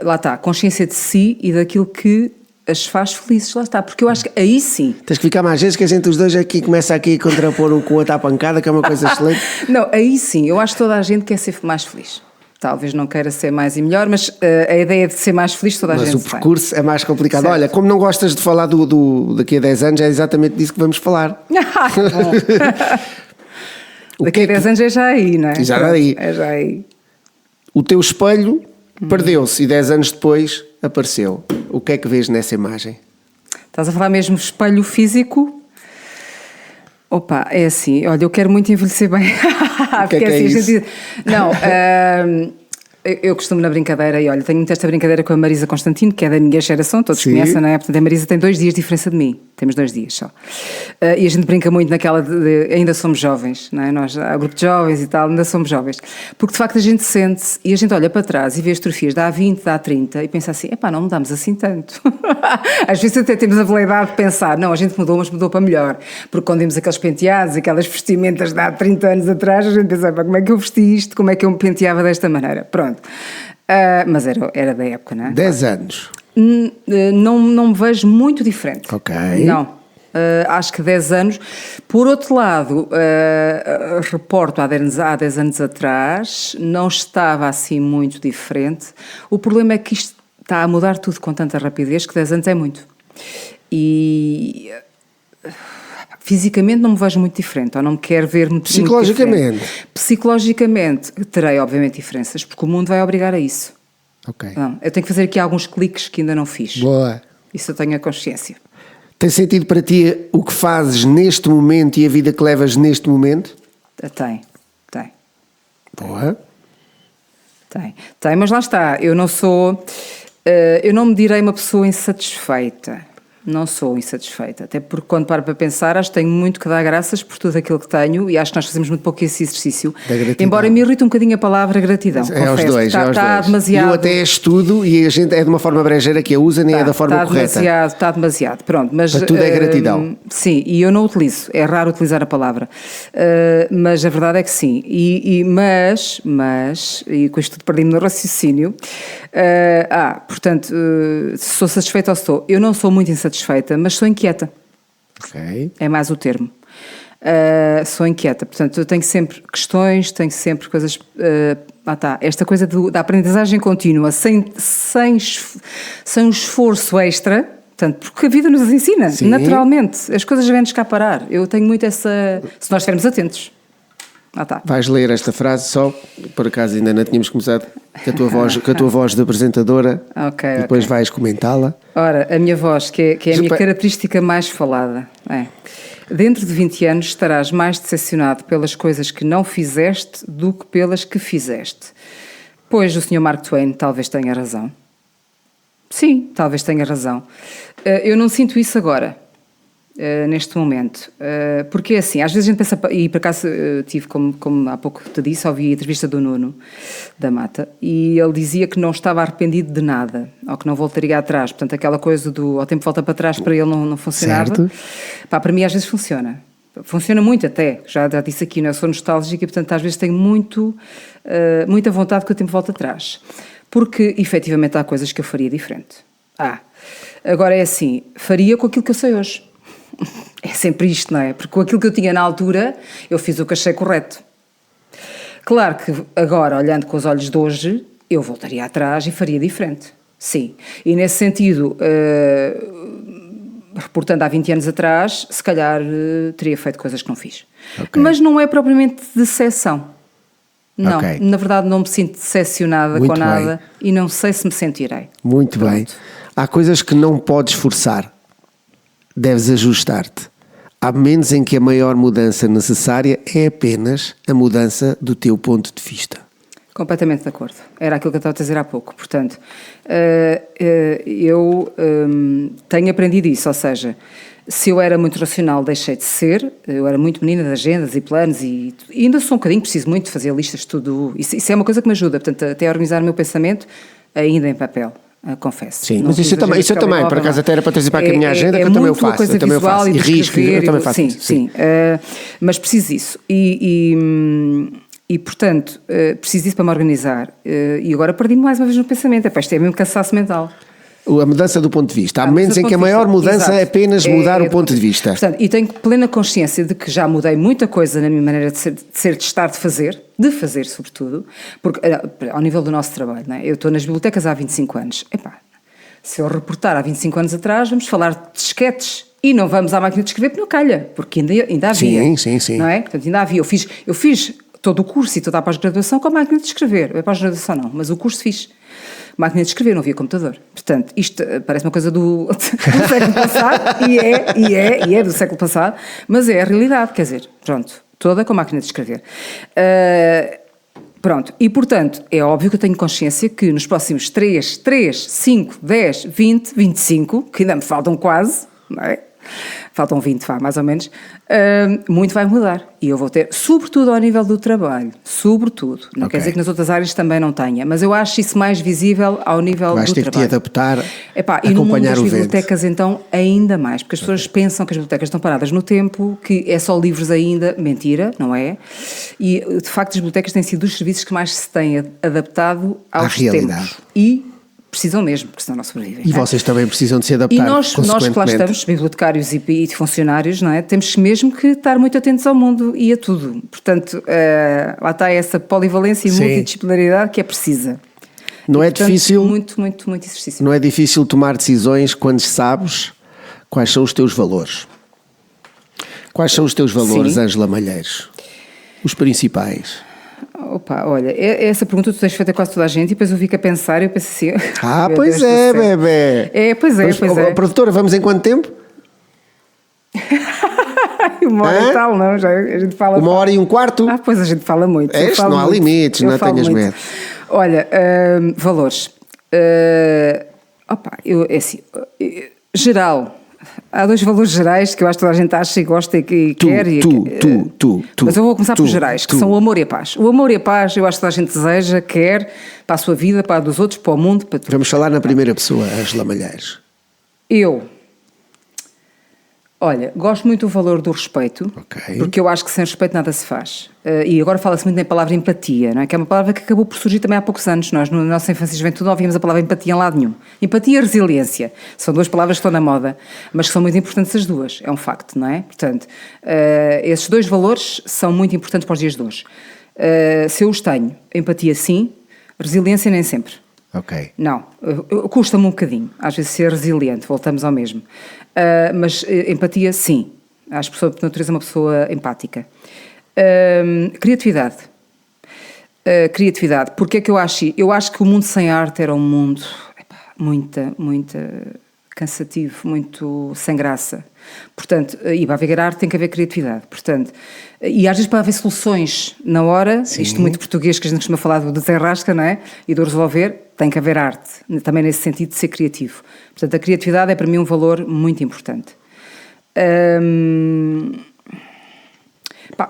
lá está, consciência de si e daquilo que as faz felizes, lá está, porque eu acho que aí sim. Tens que ficar mais vezes que a gente os dois aqui começa aqui a contrapor um com o outro à pancada, que é uma coisa excelente. Não, aí sim, eu acho que toda a gente quer ser mais feliz. Talvez não queira ser mais e melhor, mas a ideia de ser mais feliz toda a gente tem. Mas o percurso é mais complicado. Certo. Olha, como não gostas de falar daqui a 10 anos, é exatamente disso que vamos falar. Bom. Daqui a 10 anos é já aí, não é? Já aí. É já aí. O teu espelho perdeu-se e 10 anos depois apareceu. O que é que vês nessa imagem? Estás a falar mesmo espelho físico? Opa, é assim, olha, eu quero muito envelhecer bem. O que é assim, isso? Gente... Não, eu costumo na brincadeira, e olha, tenho muito esta brincadeira com a Marisa Constantino, que é da minha geração, todos conhecem, não é? Portanto, a Marisa tem 2 dias de diferença de mim, temos 2 dias só. E a gente brinca muito naquela de ainda somos jovens, não é? Nós, há grupo de jovens e tal, ainda somos jovens. Porque de facto a gente sente-se e a gente olha para trás e vê as fotografias de há 20, de há 30 e pensa assim: epá, não mudamos assim tanto. Às vezes até temos a veleidade de pensar: não, a gente mudou, mas mudou para melhor. Porque quando vimos aqueles penteados, aquelas vestimentas de há 30 anos atrás, a gente pensa: como é que eu vesti isto? Como é que eu me penteava desta maneira? Pronto. Mas era da época, não é? 10 anos. Não me vejo muito diferente. Ok. Não. Acho que 10 anos. Por outro lado, reporto há 10 anos atrás, não estava assim muito diferente. O problema é que isto está a mudar tudo com tanta rapidez que 10 anos é muito. E fisicamente não me vejo muito diferente, ou não me quero ver muito Psicologicamente? Psicologicamente terei obviamente diferenças, porque o mundo vai obrigar a isso. Ok. Não, eu tenho que fazer aqui alguns cliques que ainda não fiz. Boa. Isso eu tenho a consciência. Tem sentido para ti o que fazes neste momento e a vida que levas neste momento? Tem. Boa. Tem, mas lá está, eu não me direi uma pessoa insatisfeita. Não sou insatisfeita, até porque quando paro para pensar, acho que tenho muito que dar graças por tudo aquilo que tenho e acho que nós fazemos muito pouco esse exercício. Embora me irrite um bocadinho a palavra gratidão. É aos dois, está demasiado. Eu até estudo e a gente é de uma forma brejeira que a usa, nem é da forma correta. Está demasiado, pronto. Mas, para tudo é gratidão. Sim, e eu não utilizo, é raro utilizar a palavra. Mas a verdade é que sim. Mas, e com isto tudo perdi-me no raciocínio, portanto, se sou satisfeita ou estou, eu não sou muito insatisfeita, mas sou inquieta. Ok. É mais o termo. Sou inquieta, portanto, eu tenho sempre questões, tenho sempre coisas. Esta coisa da aprendizagem contínua, sem um esforço extra, portanto, porque a vida nos ensina, sim, naturalmente, as coisas vêm-nos cá parar. Eu tenho muito essa. Se nós estivermos atentos. Vais ler esta frase só, por acaso ainda não tínhamos começado, com a tua voz de apresentadora, e depois vais comentá-la. Ora, a minha voz, que é a minha característica mais falada, é: dentro de 20 anos estarás mais decepcionado pelas coisas que não fizeste do que pelas que fizeste. Pois o Sr. Mark Twain talvez tenha razão. Sim, talvez tenha razão. Eu não sinto isso agora. neste momento. Porque assim, às vezes a gente pensa, e por acaso tive, como há pouco te disse, ouvi a entrevista do Nuno da Mata, e ele dizia que não estava arrependido de nada, ou que não voltaria atrás. Portanto, aquela coisa do ao tempo volta para trás, para ele não funcionava. Certo. Pá, para mim às vezes funciona. Funciona muito até, já disse aqui, não é? Eu sou nostálgica e portanto às vezes tenho muita vontade que o tempo volta atrás. Porque efetivamente há coisas que eu faria diferente. Agora é assim, faria com aquilo que eu sei hoje. É sempre isto, não é? Porque com aquilo que eu tinha na altura, eu fiz o que achei correto. Claro que agora, olhando com os olhos de hoje, eu voltaria atrás e faria diferente. Sim. E nesse sentido, reportando há 20 anos atrás, se calhar teria feito coisas que não fiz. Okay. Mas não é propriamente decepção. Não, okay. Na verdade não me sinto decepcionada com nada e não sei se me sentirei. Muito Pronto. Bem. Há coisas que não podes forçar. Deves ajustar-te. Há momentos em que a maior mudança necessária é apenas a mudança do teu ponto de vista. Completamente de acordo. Era aquilo que eu estava a dizer há pouco. Portanto, eu tenho aprendido isso, ou seja, se eu era muito racional, deixei de ser. Eu era muito menina de agendas e planos e ainda sou um bocadinho, preciso muito de fazer listas de tudo. Isso é uma coisa que me ajuda, portanto, até a organizar o meu pensamento ainda em papel. Confesso. Sim, mas isso eu também, por acaso até era para trazer para aqui a minha agenda, que eu também o faço. Eu também faço. E risco, eu também faço. Sim. Mas preciso disso. E portanto, preciso disso para me organizar. E agora perdi-me mais uma vez no pensamento. Isto é mesmo cansaço mental. A mudança do ponto de vista. Há momentos em que a maior mudança é apenas mudar o ponto de vista. Portanto, e tenho plena consciência de que já mudei muita coisa na minha maneira de ser, de estar, de fazer sobretudo, porque ao nível do nosso trabalho, não é? Eu estou nas bibliotecas há 25 anos. Se eu reportar há 25 anos atrás, vamos falar de disquetes e não vamos à máquina de escrever porque não calha, porque ainda havia. Sim. Não é? Portanto, ainda havia. Eu fiz todo o curso e toda a pós-graduação com a máquina de escrever. A pós-graduação não, mas o curso fiz. Máquina de escrever, não havia computador. Portanto, isto parece uma coisa do século passado, e é do século passado, mas é a realidade, quer dizer, pronto, toda com a máquina de escrever. Pronto, e portanto, é óbvio que eu tenho consciência que nos próximos 3, 5, 10, 20, 25, que ainda me faltam quase, não é? Faltam 20, mais ou menos, muito vai mudar. E eu vou ter, sobretudo ao nível do trabalho, sobretudo. Não quer dizer que nas outras áreas também não tenha, mas eu acho isso mais visível ao nível do trabalho. Vais ter que te adaptar, e no mundo das bibliotecas, então, ainda mais, porque as pessoas pensam que as bibliotecas estão paradas no tempo, que é só livros ainda, mentira, não é? E, de facto, as bibliotecas têm sido dos serviços que mais se têm adaptado aos tempos. E precisam mesmo, porque senão não sobrevivem. E vocês também precisam de se adaptar. E nós que lá estamos, bibliotecários e funcionários, não é? Temos mesmo que estar muito atentos ao mundo e a tudo. Portanto, lá está essa polivalência e multidisciplinaridade que é precisa. Não é difícil. Muito exercício. Não é difícil tomar decisões quando sabes quais são os teus valores. Quais são os teus valores, Ângela Malheiros? Os principais. Opa, olha, essa pergunta tu tens feito a quase toda a gente e depois eu fico a pensar e eu penso assim... Pois é, bebê. Pois é. Produtora, vamos em quanto tempo? 1h e tal, não, já a gente fala... 1h15? Pois a gente fala muito. Não há limites, não tenhas medo. Olha, valores. É assim, geral... Há 2 valores gerais que eu acho que toda a gente acha e gosta e quer. Mas eu vou começar por gerais, que são o amor e a paz. O amor e a paz, eu acho que toda a gente deseja, quer, para a sua vida, para a dos outros, para o mundo, para tudo. Vamos falar na primeira pessoa, Ângela Malheiros. Olha, gosto muito do valor do respeito, porque eu acho que sem respeito nada se faz. E agora fala-se muito na palavra empatia, não é? Que é uma palavra que acabou por surgir também há poucos anos. Nós, na nossa infância e juventude, não ouvíamos a palavra empatia em lado nenhum. Empatia e resiliência são 2 palavras que estão na moda, mas que são muito importantes as duas, é um facto, não é? Portanto, esses 2 valores são muito importantes para os dias de hoje. Se eu os tenho, empatia sim, resiliência nem sempre. Não, custa-me um bocadinho, às vezes ser resiliente, voltamos ao mesmo. Mas empatia, sim. Acho que por natureza é uma pessoa empática. Criatividade. Porque é que eu acho? Eu acho que o mundo sem arte era um mundo muito cansativo, muito sem graça. Portanto, e para haver arte tem que haver criatividade. Portanto, e às vezes para haver soluções na hora, isto muito português que a gente costuma falar do desenrasca, não é? E do resolver, tem que haver arte. Também nesse sentido de ser criativo. Portanto, a criatividade é para mim um valor muito importante. Pá,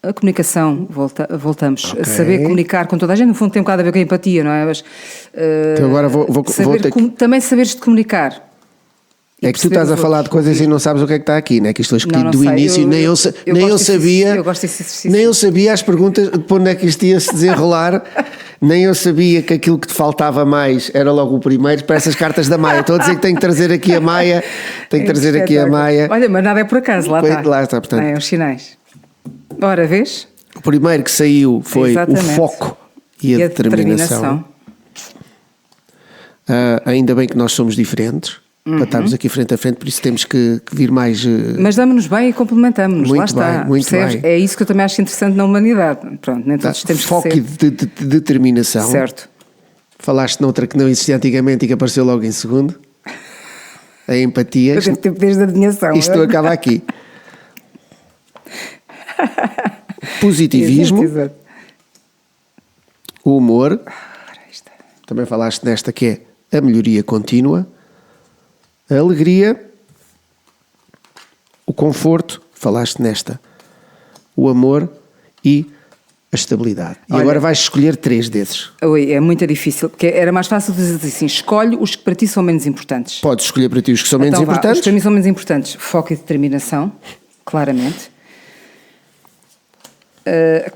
a comunicação, voltamos. Ok. Saber comunicar com toda a gente, no fundo tem um bocado a ver com a empatia, não é? Mas, Então agora vou ter que... também saberes de comunicar. E É que tu perceber estás a os falar outros, de coisas ouvir. e não sabes o que é que está aqui, né? Que isto foi escrito Não do sei. início, nem eu sabia. Eu gosto desse exercício. Nem eu sabia as perguntas de onde é que isto ia se desenrolar, nem eu sabia que aquilo que te faltava mais era logo o primeiro para essas cartas da Maia. Estou a dizer que tenho que trazer aqui a Maia, tenho que trazer aqui a Maia. Olha, mas nada é por acaso, lá Pois, está. lá está, portanto. É, os sinais. Ora, vês? O primeiro que saiu foi Exatamente. o foco e a determinação. Ainda bem que nós somos diferentes, para estarmos aqui frente a frente, por isso temos que vir mais. Mas damos-nos bem e complementamos-nos, lá Muito está. bem, muito Percebes? bem. É isso que eu também acho interessante na humanidade. Pronto, nem todos temos foco que e ser. determinação. Certo. Falaste noutra que não existia antigamente e que apareceu logo em segundo. A empatia. Eu devo ter poderes de adivinhação. Isto acaba aqui. Positivismo, Exato. o humor. Ora, isto é- Também falaste nesta que é a melhoria contínua, a alegria, o conforto, falaste nesta, o amor e a estabilidade. E Olha, agora vais escolher 3 desses. Oi, é muito difícil, porque era mais fácil dizer assim: escolhe os que para ti são menos importantes. Podes escolher para ti os que são menos Então vá, os importantes. que para mim são menos importantes: foco e determinação, claramente.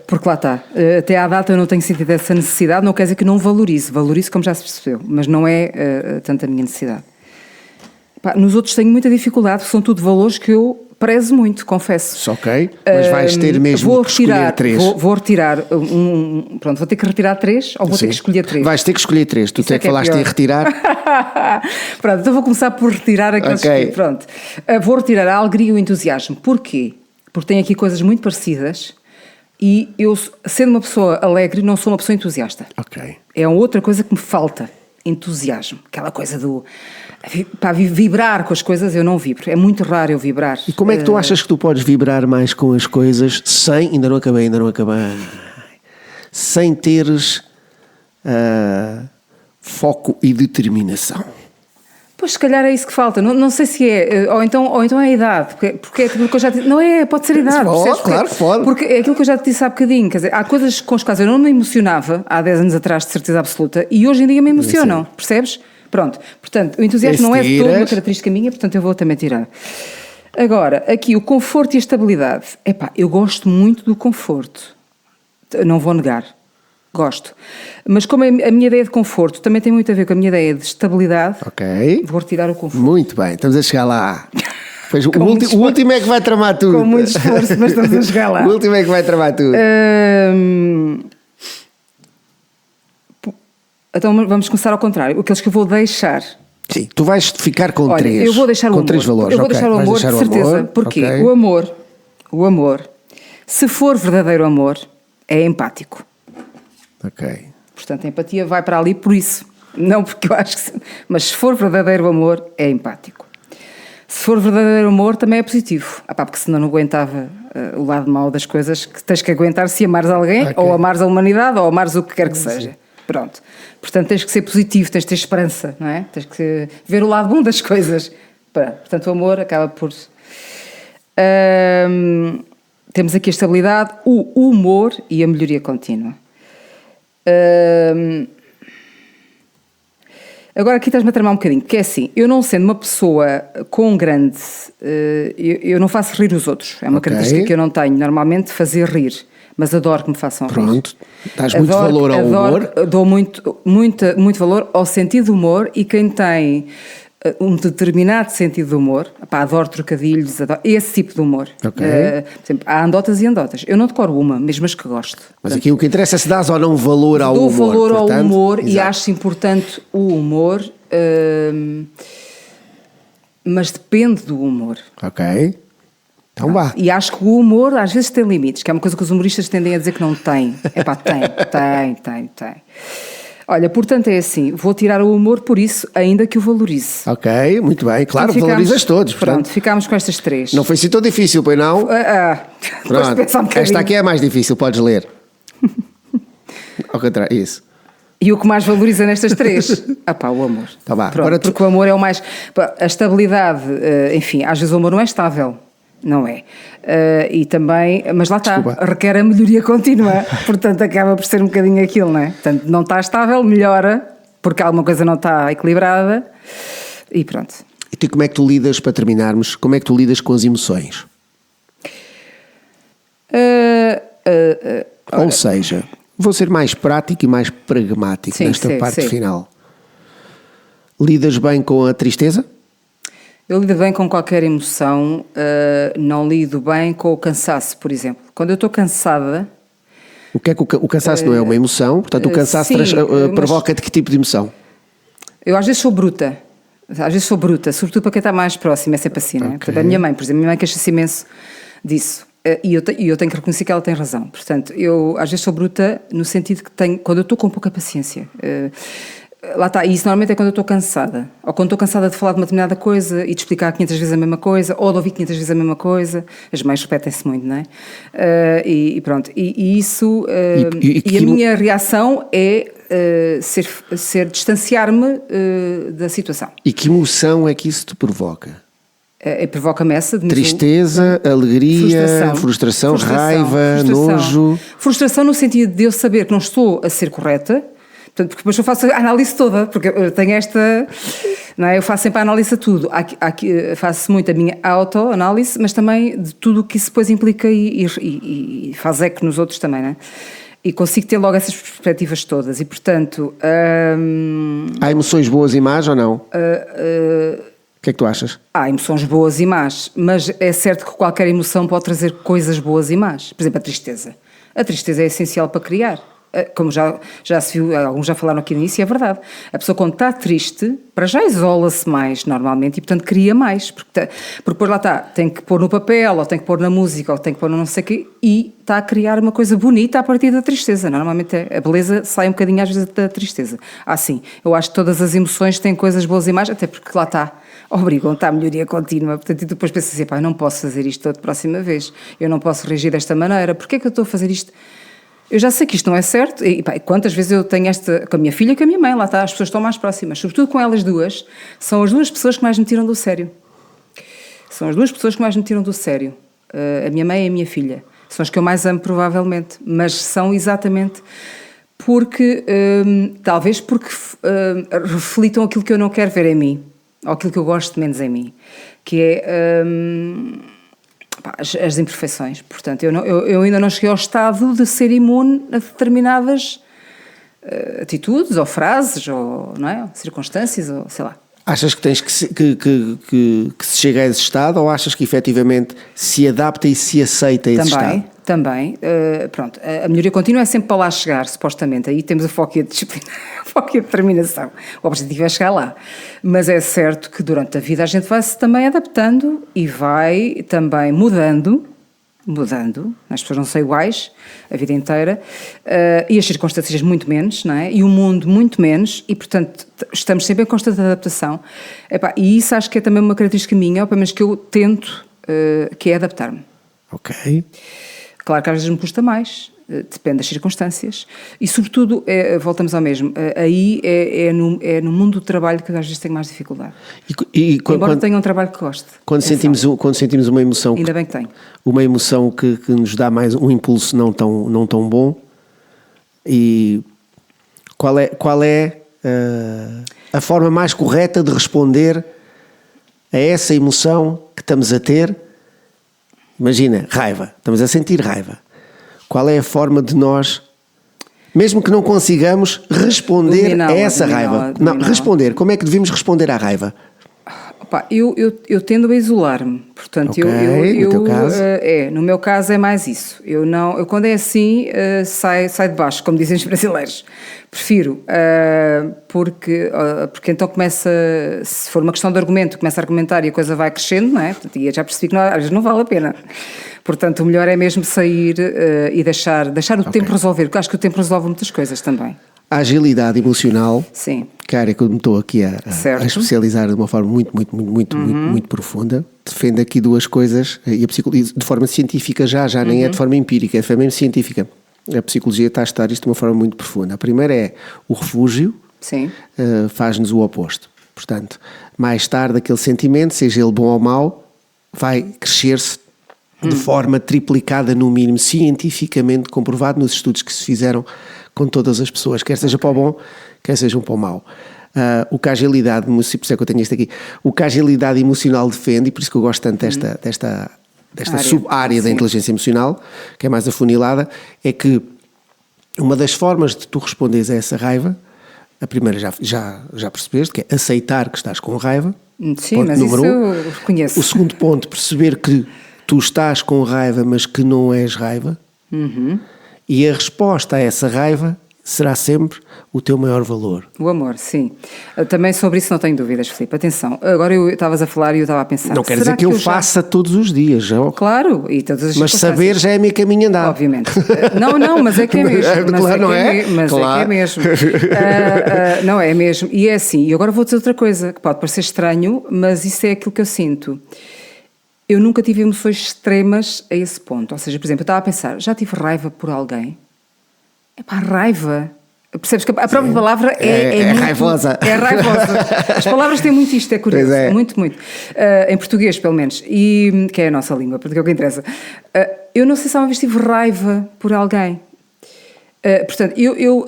Porque lá está, até à data eu não tenho sentido essa necessidade, não quer dizer que não valorizo, como já se percebeu, mas não é tanto a minha necessidade. Pá, nos outros tenho muita dificuldade, porque são tudo valores que eu prezo muito, confesso. Ok, mas vais ter mesmo Vou que escolher 3. Vou retirar pronto, vou ter que retirar 3 ou vou ter que escolher 3? Vais ter que escolher 3. Tu Isso é até que é falaste pior. em retirar. Pronto, então vou começar por retirar aqueles Ok. que... Pronto. Vou retirar a alegria e o entusiasmo. Porquê? Porque tem aqui coisas muito parecidas e eu, sendo uma pessoa alegre, não sou uma pessoa entusiasta. Ok. É outra coisa que me falta. Entusiasmo. Aquela coisa do... Para vibrar com as coisas, eu não vibro. É muito raro eu vibrar. E como é que tu achas que tu podes vibrar mais com as coisas sem... Ainda não acabei. Sem teres foco e determinação. Pois, se calhar é isso que falta. Não sei se é. Ou então é a idade. Porque é aquilo que eu já te disse. Não é, pode ser a idade. Pode, percebes? claro, pode. Porque é aquilo que eu já te disse há bocadinho. Quer dizer, há coisas com as quais eu não me emocionava há 10 anos atrás, de certeza absoluta, e hoje em dia me emocionam. Sim. Percebes? Pronto. Portanto, o entusiasmo não é de toda uma característica minha, portanto eu vou também tirar. Agora, aqui o conforto e a estabilidade. Epá, eu gosto muito do conforto. Não vou negar. Gosto. Mas como a minha ideia de conforto também tem muito a ver com a minha ideia de estabilidade, Ok. vou retirar o conforto. Muito bem, estamos a chegar lá. Pois o muito esforço. último é que vai tramar tudo. Com muito esforço, mas estamos a chegar lá. O último é que vai tramar tudo. Então vamos começar ao contrário. Aqueles que eu vou deixar. Sim, tu vais ficar com Olha, 3. eu vou deixar o com amor. 3 valores. Eu vou ok. deixar o Vais amor, de deixar certeza. amor, Porquê? ok. O amor, se for verdadeiro amor, é empático. Ok. Portanto, a empatia vai para ali por isso. Não porque eu acho que... Mas se for verdadeiro amor, é empático. Se for verdadeiro amor, também é positivo. Porque senão não aguentava o lado mau das coisas que tens que aguentar se amares alguém, Ok. ou amares a humanidade, ou amares o que quer que seja. Pronto. Portanto, tens que ser positivo, tens de ter esperança, não é? Tens que ver o lado bom das coisas. Portanto, o amor acaba por... Temos aqui a estabilidade, o humor e a melhoria contínua. Agora aqui estás-me a tramar um bocadinho, porque é assim, eu não sendo uma pessoa com grande... eu não faço rir os outros, é uma Ok. característica que eu não tenho, normalmente fazer rir, mas adoro que me façam rir. Pronto. Dás muito valor ao humor. Dou muito valor ao sentido do humor, e quem tem um determinado sentido de humor, adoro trocadilhos, adoro esse tipo de humor. Ok. Por exemplo, há andotas e andotas. Eu não decoro uma, mesmo as que gosto. Mas aqui o que interessa é se dás ou não valor ao Dou humor. valor portanto, ao humor e exato. acho importante o humor, mas depende do humor. Ok. Então vá. E acho que o humor às vezes tem limites, que é uma coisa que os humoristas tendem a dizer que não tem. Tem. Olha, portanto é assim, vou tirar o humor por isso, ainda que o valorize. Ok, muito bem. Claro, Portanto, valorizas todos. Pronto, ficámos com estas 3. Não foi assim tão difícil, pois não? Depois de Pronto. pensar um bocadinho. Esta aqui é mais difícil, podes ler. Ao contrário, isso. E o que mais valoriza nestas três? O amor. Tá bem. Pronto, porque o amor é o mais... A estabilidade, enfim, às vezes o amor não é estável, não é? E também, mas lá está, requer a melhoria contínua, portanto acaba por ser um bocadinho aquilo, não é? Portanto, não está estável, melhora, porque alguma coisa não está equilibrada e pronto. E tu, como é que tu lidas, para terminarmos, como é que tu lidas com as emoções? Ou seja, vou ser mais prático e mais pragmático nesta parte final. Lidas bem com a tristeza? Eu lido bem com qualquer emoção, não lido bem com o cansaço, por exemplo. Quando eu estou cansada... O que é que o cansaço não é uma emoção? Portanto, o cansaço provoca-te que tipo de emoção? Eu às vezes sou bruta. Sobretudo para quem está mais próximo, é sempre assim, não é? Portanto, a minha mãe, por exemplo, a minha mãe queixa-se imenso disso. E eu tenho que reconhecer que ela tem razão. Portanto, eu às vezes sou bruta no sentido que quando eu estou com pouca paciência. Lá está, e isso normalmente é quando eu estou cansada. Ou quando estou cansada de falar de uma determinada coisa e de explicar 500 vezes a mesma coisa, ou de ouvir 500 vezes a mesma coisa. As mães repetem-se muito, não é? E pronto. E isso... E a minha reação é distanciar-me da situação. E que emoção é que isso te provoca? Provoca-me essa de tristeza, alegria, frustração, raiva, nojo. Frustração no sentido de eu saber que não estou a ser correta, portanto, porque depois eu faço a análise toda, porque eu tenho esta, não é? Eu faço sempre a análise a tudo. Faço muito a minha autoanálise, mas também de tudo o que isso depois implica e faz eco nos outros também, não é? E consigo ter logo essas perspectivas todas e, portanto... Há emoções boas e más ou não? O que é que tu achas? Há emoções boas e más, mas é certo que qualquer emoção pode trazer coisas boas e más. Por exemplo, a tristeza. A tristeza é essencial para criar. Como já se viu, alguns já falaram aqui no início, é verdade. A pessoa quando está triste, para já isola-se mais normalmente e portanto cria mais. Porque depois lá está, tem que pôr no papel, ou tem que pôr na música, ou tem que pôr no não sei o quê, e está a criar uma coisa bonita a partir da tristeza. Normalmente a beleza sai um bocadinho às vezes da tristeza. Sim, eu acho que todas as emoções têm coisas boas e más, até porque lá está, obrigam-te à melhoria contínua. Portanto, e depois pensas assim, eu não posso fazer isto da próxima vez, eu não posso reagir desta maneira, porquê é que eu estou a fazer isto? Eu já sei que isto não é certo, e quantas vezes eu tenho esta, com a minha filha e com a minha mãe, lá está, as pessoas estão mais próximas, sobretudo com elas duas, são as duas pessoas que mais me tiram do sério. A minha mãe e a minha filha. São as que eu mais amo, provavelmente, mas são exatamente porque, talvez porque reflitam aquilo que eu não quero ver em mim, ou aquilo que eu gosto menos em mim, que é... as imperfeições. Portanto, eu ainda não cheguei ao estado de ser imune a determinadas atitudes, ou frases, ou não é? Circunstâncias, ou sei lá. Achas que tens que se chega a esse estado, ou achas que efetivamente se adapta e se aceita esse estado? Também. Pronto, a melhoria contínua é sempre para lá chegar, supostamente. Aí temos a foco e a disciplina, a foco e a determinação. O objetivo é chegar lá. Mas é certo que durante a vida a gente vai-se também adaptando e vai também mudando, as pessoas não são iguais a vida inteira, e as circunstâncias muito menos, não é? E o mundo muito menos, e portanto estamos sempre em constante adaptação. E isso acho que é também uma característica minha, ou pelo menos que eu tento, que é adaptar-me. Ok. Claro que às vezes me custa mais, depende das circunstâncias, e sobretudo, voltamos ao mesmo, aí é no mundo do trabalho que às vezes tenho mais dificuldade. Embora tenha um trabalho que goste. Quando sentimos uma emoção... Ainda bem que tenho. Uma emoção que nos dá mais um impulso não tão bom, e qual é a forma mais correta de responder a essa emoção que estamos a ter? Imagina, raiva, estamos a sentir raiva. Qual é a forma de nós, mesmo que não consigamos responder a essa raiva? Responder, como é que devemos responder à raiva? Eu tendo a isolar-me, portanto, okay, no teu caso? No meu caso é mais isso. Eu quando é assim, sai de baixo, como dizem os brasileiros. Prefiro, porque então começa, se for uma questão de argumento, começa a argumentar e a coisa vai crescendo, não é? Portanto, e eu já percebi que às vezes não vale a pena. Portanto, o melhor é mesmo sair e deixar o tempo resolver, porque acho que o tempo resolve muitas coisas também. A agilidade emocional, sim, que é a área que eu me estou aqui a especializar de uma forma muito profunda, defende aqui duas coisas, e a psicologia de forma científica já nem é de forma empírica, é mesmo científica. a psicologia está a estudar isto de uma forma muito profunda. A primeira é o refúgio, Sim. faz-nos o oposto. Portanto, mais tarde aquele sentimento, seja ele bom ou mau, vai crescer-se de forma triplicada no mínimo, cientificamente comprovado nos estudos que se fizeram com todas as pessoas, quer seja para o bom, quer seja para o mau. O que a agilidade, por isso é que eu tenho isto aqui, o que a agilidade emocional defende, e por isso que eu gosto tanto desta sub-área da inteligência emocional, que é mais afunilada, é que uma das formas de tu responderes a essa raiva, a primeira já percebeste, que é aceitar que estás com raiva. Sim, mas isso eu reconheço. O segundo ponto, perceber que tu estás com raiva, mas que não és raiva. E a resposta a essa raiva será sempre o teu maior valor. O amor, sim. Também sobre isso não tenho dúvidas, Filipe. Atenção, agora estavas a falar e eu estava a pensar... Não quer dizer que eu faça todos os dias. Já... Claro, e todas as mas saber já é a minha caminho andar. Obviamente. Não, mas é que é mesmo. Claro, não é? Mas claro. é que é mesmo. Não, é mesmo. E é assim, e agora vou dizer outra coisa, que pode parecer estranho, mas isso é aquilo que eu sinto. Eu nunca tive emoções extremas a esse ponto. Ou seja, por exemplo, eu estava a pensar, já tive raiva por alguém? Epá, raiva. Percebes que a própria palavra é muito, raivosa. É raivosa. As palavras têm muito isto, é curioso. É. Muito. Em português, pelo menos. E, que é a nossa língua, porque é o que interessa. Eu não sei se uma vez tive raiva por alguém. Portanto,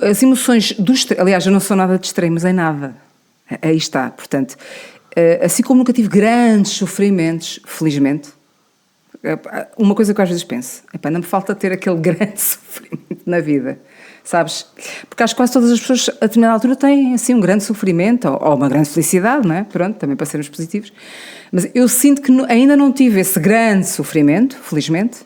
as emoções aliás, eu não sou nada de extremos em nada. Aí está. Portanto, assim como nunca tive grandes sofrimentos, felizmente, uma coisa que eu às vezes penso, não me falta ter aquele grande sofrimento na vida, sabes? Porque acho que quase todas as pessoas a determinada altura têm assim um grande sofrimento ou uma grande felicidade, não é? Pronto, também para sermos positivos. Mas eu sinto que ainda não tive esse grande sofrimento, felizmente.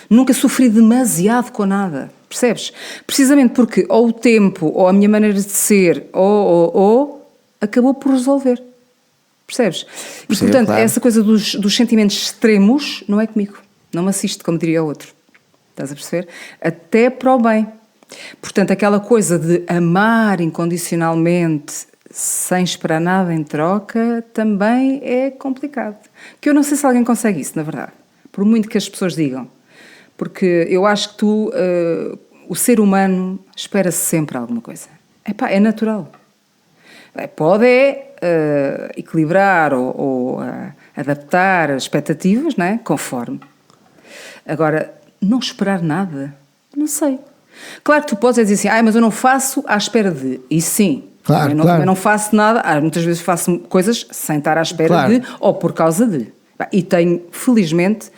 Nunca sofri demasiado com nada, percebes? Precisamente porque ou o tempo, ou a minha maneira de ser, ou acabou por resolver. Percebes? E, portanto, claro, essa coisa dos sentimentos extremos não é comigo. Não me assiste, como diria o outro. Estás a perceber? Até para o bem. Portanto, aquela coisa de amar incondicionalmente, sem esperar nada em troca, também é complicado. Que eu não sei se alguém consegue isso, na verdade. Por muito que as pessoas digam. Porque eu acho que o ser humano espera sempre alguma coisa. É natural. Pode equilibrar ou adaptar as expectativas, não é? Conforme. Agora, não esperar nada, não sei. Claro que tu podes dizer assim, mas eu não faço à espera de... E sim, claro, também não faço nada, muitas vezes faço coisas sem estar à espera de, ou por causa de. E tenho, felizmente,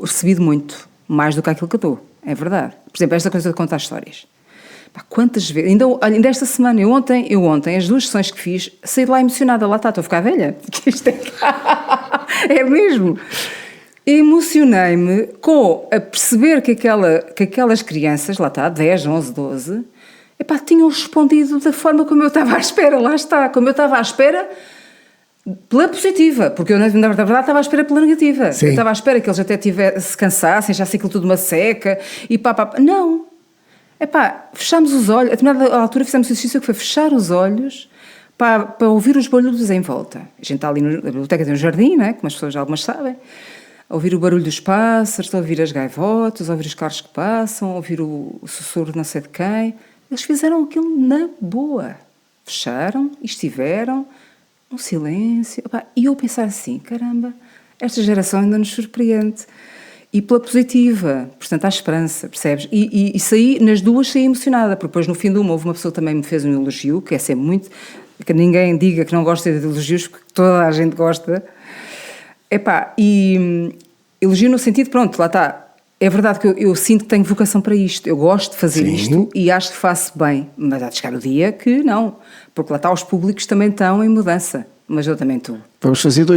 recebido muito, mais do que aquilo que eu dou, é verdade. Por exemplo, esta coisa de contar histórias. Quantas vezes, ainda esta semana, eu ontem, as 2 sessões que fiz, saí de lá emocionada, lá está, estou a ficar velha, isto é mesmo. Emocionei-me com a perceber que aquelas crianças, lá está, 10, 11, 12, tinham respondido da forma como eu estava à espera, lá está, como eu estava à espera pela positiva, porque eu na verdade estava à espera pela negativa. Sim. Eu estava à espera que eles até se cansassem, já aquilo tudo uma seca, e não. Fechámos os olhos, a determinada altura fizemos um exercício que foi fechar os olhos para ouvir os barulhos em volta. A gente está ali na biblioteca, tem um jardim, não é? Como as pessoas algumas sabem. A ouvir o barulho dos pássaros, a ouvir as gaivotas, a ouvir os carros que passam, a ouvir o sussurro de não sei de quem. Eles fizeram aquilo na boa. Fecharam e estiveram no silêncio. E eu pensar assim, caramba, esta geração ainda nos surpreende. E pela positiva, portanto há esperança, percebes? E saí, nas duas saí emocionada, porque depois no fim de houve uma pessoa que também me fez um elogio, que é sempre muito, que ninguém diga que não gosta de elogios, porque toda a gente gosta. E elogio no sentido, pronto, lá está, é verdade que eu sinto que tenho vocação para isto, eu gosto de fazer isto e acho que faço bem, mas há de chegar o dia que não, porque lá está, os públicos também estão em mudança. Mas eu também estou. Vamos fazer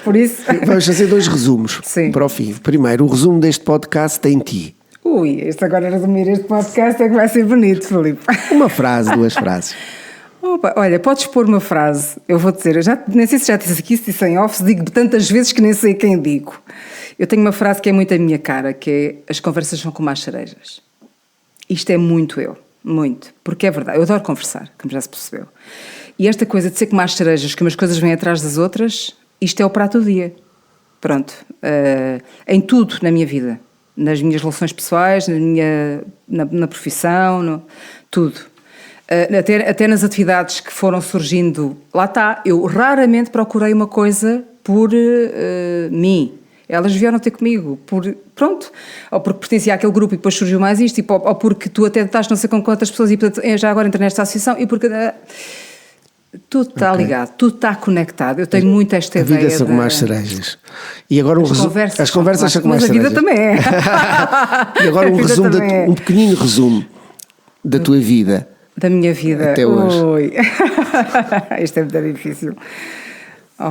Por isso. Vamos fazer 2 resumos para o fim. Primeiro, o resumo deste podcast em ti. Este agora resumir este podcast é que vai ser bonito, Filipe. Uma frase, 2 frases. Olha, podes pôr uma frase, eu vou dizer, nem sei se já disse aqui, se disse em off, digo tantas vezes que nem sei quem digo. Eu tenho uma frase que é muito a minha cara, que é: as conversas são como as cerejas. Isto é muito eu, muito, porque é verdade, eu adoro conversar, como já se percebeu. E esta coisa de ser como as cerejas, que umas coisas vêm atrás das outras, isto é o prato do dia. Pronto. Em tudo na minha vida. nas minhas relações pessoais, na profissão, tudo. Até nas atividades que foram surgindo, lá está, eu raramente procurei uma coisa por mim. Elas vieram ter comigo, pronto, ou porque pertencia àquele grupo e depois surgiu mais isto, ou porque tu até estás não sei com quantas pessoas e portanto, já agora entrei nesta associação, e porque tudo está ligado, tudo está conectado. Eu tenho muito esta ideia. A vida são como as cerejas. E agora as conversas são como as cerejas. Mas a vida também é. E agora um pequenino resumo da tua vida. Da minha vida. Até hoje. Isto é muito difícil.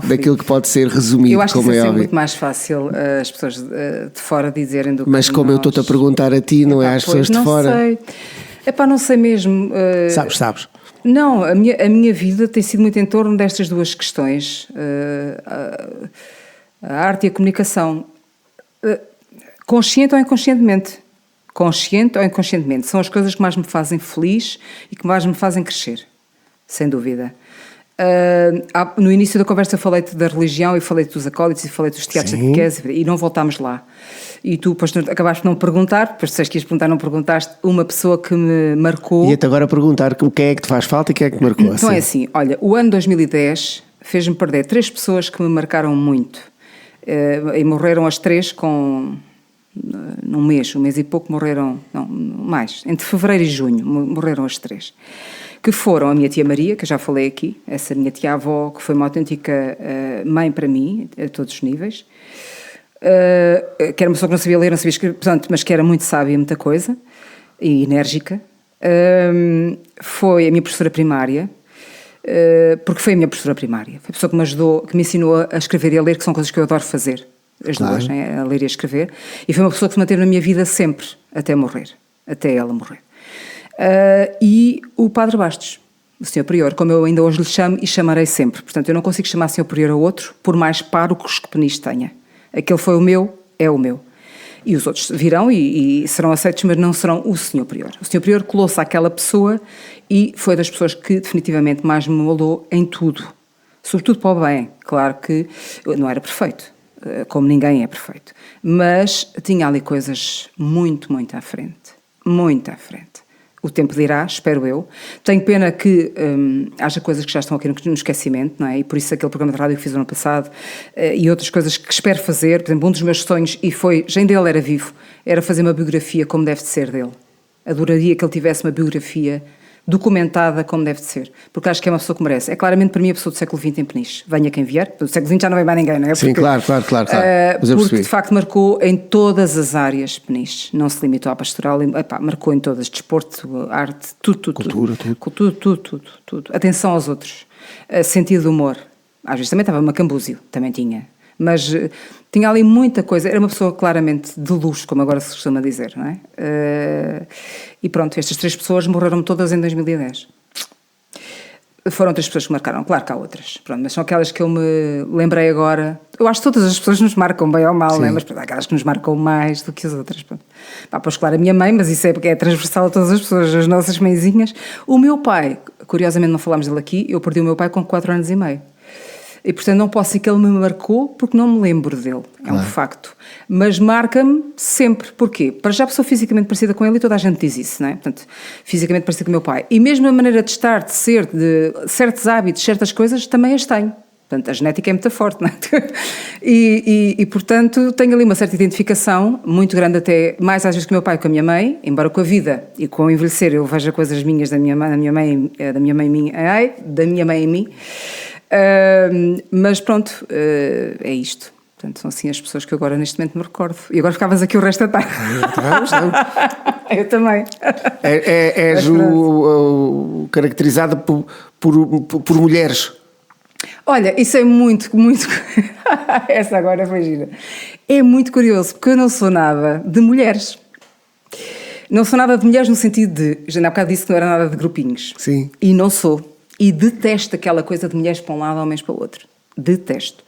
Daquilo que pode ser resumido, eu acho como que é óbvio. muito mais fácil as pessoas de fora dizerem do que Mas como eu estou-te a perguntar a ti, não é às pessoas de fora? Não sei. Não sei mesmo. Sabes. Não, a minha vida tem sido muito em torno destas duas questões. A arte e a comunicação. Consciente ou inconscientemente. Consciente ou inconscientemente. São as coisas que mais me fazem feliz e que mais me fazem crescer. Sem dúvida. No início da conversa eu falei-te da religião e falei-te dos acólitos e falei-te dos teatros de catequese e não voltámos lá. E tu depois acabaste por não perguntar, depois disseste que ias perguntar, não perguntaste, uma pessoa que me marcou. E até agora perguntar quem é que te faz falta e quem é que te marcou. Então é assim, olha, o ano 2010 fez-me perder 3 pessoas que me marcaram muito. E morreram as 3 num mês e pouco morreram, não, mais, entre fevereiro e junho morreram as 3. Que foram a minha tia Maria, que eu já falei aqui, essa minha tia-avó, que foi uma autêntica mãe para mim, a todos os níveis, que era uma pessoa que não sabia ler, não sabia escrever, portanto, mas que era muito sábia, muita coisa, e enérgica. Foi a minha professora primária, porque foi a minha professora primária, foi a pessoa que me ajudou, que me ensinou a escrever e a ler, que são coisas que eu adoro fazer, as duas, né? A ler e a escrever, e foi uma pessoa que se manteve na minha vida sempre, até ela morrer. E o Padre Bastos, o Sr. Prior, como eu ainda hoje lhe chamo e chamarei sempre. Portanto, eu não consigo chamar Sr. Prior a outro, por mais párocos que Peniche tenha. Aquele foi o meu, é o meu. E os outros virão e serão aceitos, mas não serão o Sr. Prior. O Sr. Prior colou-se àquela pessoa e foi das pessoas que definitivamente mais me moldou em tudo. Sobretudo para o bem. Claro que não era perfeito, como ninguém é perfeito. Mas tinha ali coisas muito, muito à frente. Muito à frente. O tempo dirá, espero eu. Tenho pena que haja coisas que já estão aqui no esquecimento, não é? E por isso aquele programa de rádio que fiz no ano passado e outras coisas que espero fazer. Por exemplo, um dos meus sonhos, e foi, já ainda ele era vivo, era fazer uma biografia como deve de ser dele. Adoraria que ele tivesse uma biografia documentada como deve de ser, porque acho que é uma pessoa que merece. É claramente para mim a pessoa do século XX em Peniche. Venha quem vier, do século XX já não vem mais ninguém, não é? Sim, claro. Porque de facto marcou em todas as áreas Peniche, não se limitou à pastoral, marcou em todas, desporto, arte, tudo. Cultura, tudo. Atenção aos outros, sentido de humor. Às vezes também estava macambúzio, também tinha. Mas tinha ali muita coisa, era uma pessoa claramente de luxo, como agora se costuma dizer, não é? E pronto, estas 3 pessoas morreram todas em 2010. Foram 3 pessoas que marcaram, claro que há outras, pronto, mas são aquelas que eu me lembrei agora. Eu acho que todas as pessoas nos marcam bem ou mal, não é? Mas há aquelas que nos marcam mais do que as outras. Pois claro, a minha mãe, mas isso é porque é transversal a todas as pessoas, as nossas mãezinhas. O meu pai, curiosamente não falámos dele aqui, eu perdi o meu pai com 4 anos e meio. E portanto não posso dizer que ele me marcou porque não me lembro dele, é um facto. Mas marca-me sempre, porquê? Para já sou fisicamente parecida com ele e toda a gente diz isso, não é? Portanto, fisicamente parecida com o meu pai. E mesmo a maneira de estar, de ser, de certos hábitos, certas coisas, também as tenho. Portanto, a genética é muito forte, não é? E portanto tenho ali uma certa identificação, muito grande até, mais às vezes com o meu pai e com a minha mãe, embora com a vida e com o envelhecer eu veja coisas minhas da minha mãe em mim. Mas pronto, é isto. Portanto, são assim as pessoas que agora neste momento me recordo. E agora ficavas aqui o resto da tarde. Eu também. És caracterizada por mulheres. Olha, isso é muito... Essa agora foi gira. É muito curioso, porque eu não sou nada de mulheres. Não sou nada de mulheres no sentido de... Já há bocado disse que não era nada de grupinhos. Sim. E não sou. E detesto aquela coisa de mulheres para um lado, homens para o outro. Detesto.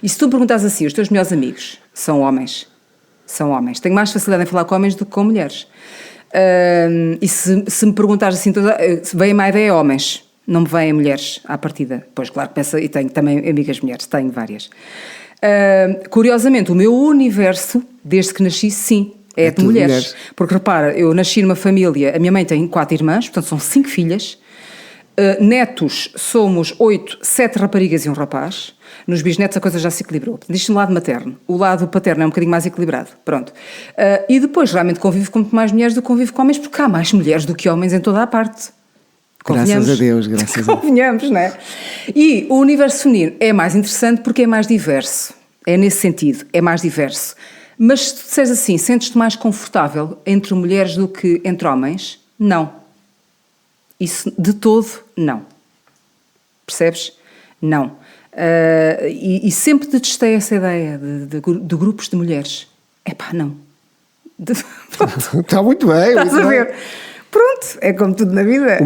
E se tu me perguntas assim, os teus melhores amigos são homens? São homens. Tenho mais facilidade em falar com homens do que com mulheres. E se me perguntares assim, vem-me a ideia homens, não me vêm mulheres à partida. Pois claro que penso, e tenho também amigas mulheres, tenho várias. Curiosamente, o meu universo, desde que nasci, sim, É de tudo mulheres. Porque repara, eu nasci numa família, a minha mãe tem 4 irmãs, portanto são 5 filhas. Netos somos 8, 7 raparigas e um rapaz. Nos bisnetos a coisa já se equilibrou. Isto no lado materno. O lado paterno é um bocadinho mais equilibrado. Pronto. E depois realmente convivo com muito mais mulheres do que convivo com homens, porque há mais mulheres do que homens em toda a parte. Graças a Deus, graças a Deus. Convenhamos, não é? E o universo feminino é mais interessante porque é mais diverso. É nesse sentido, é mais diverso. Mas se tu disseres assim, sentes-te mais confortável entre mulheres do que entre homens? Não. Isso de todo, não. Percebes? Não. E sempre detestei essa ideia de grupos de mulheres. Epá, não. Está muito bem. Estás a ver? Pronto, é como tudo na vida.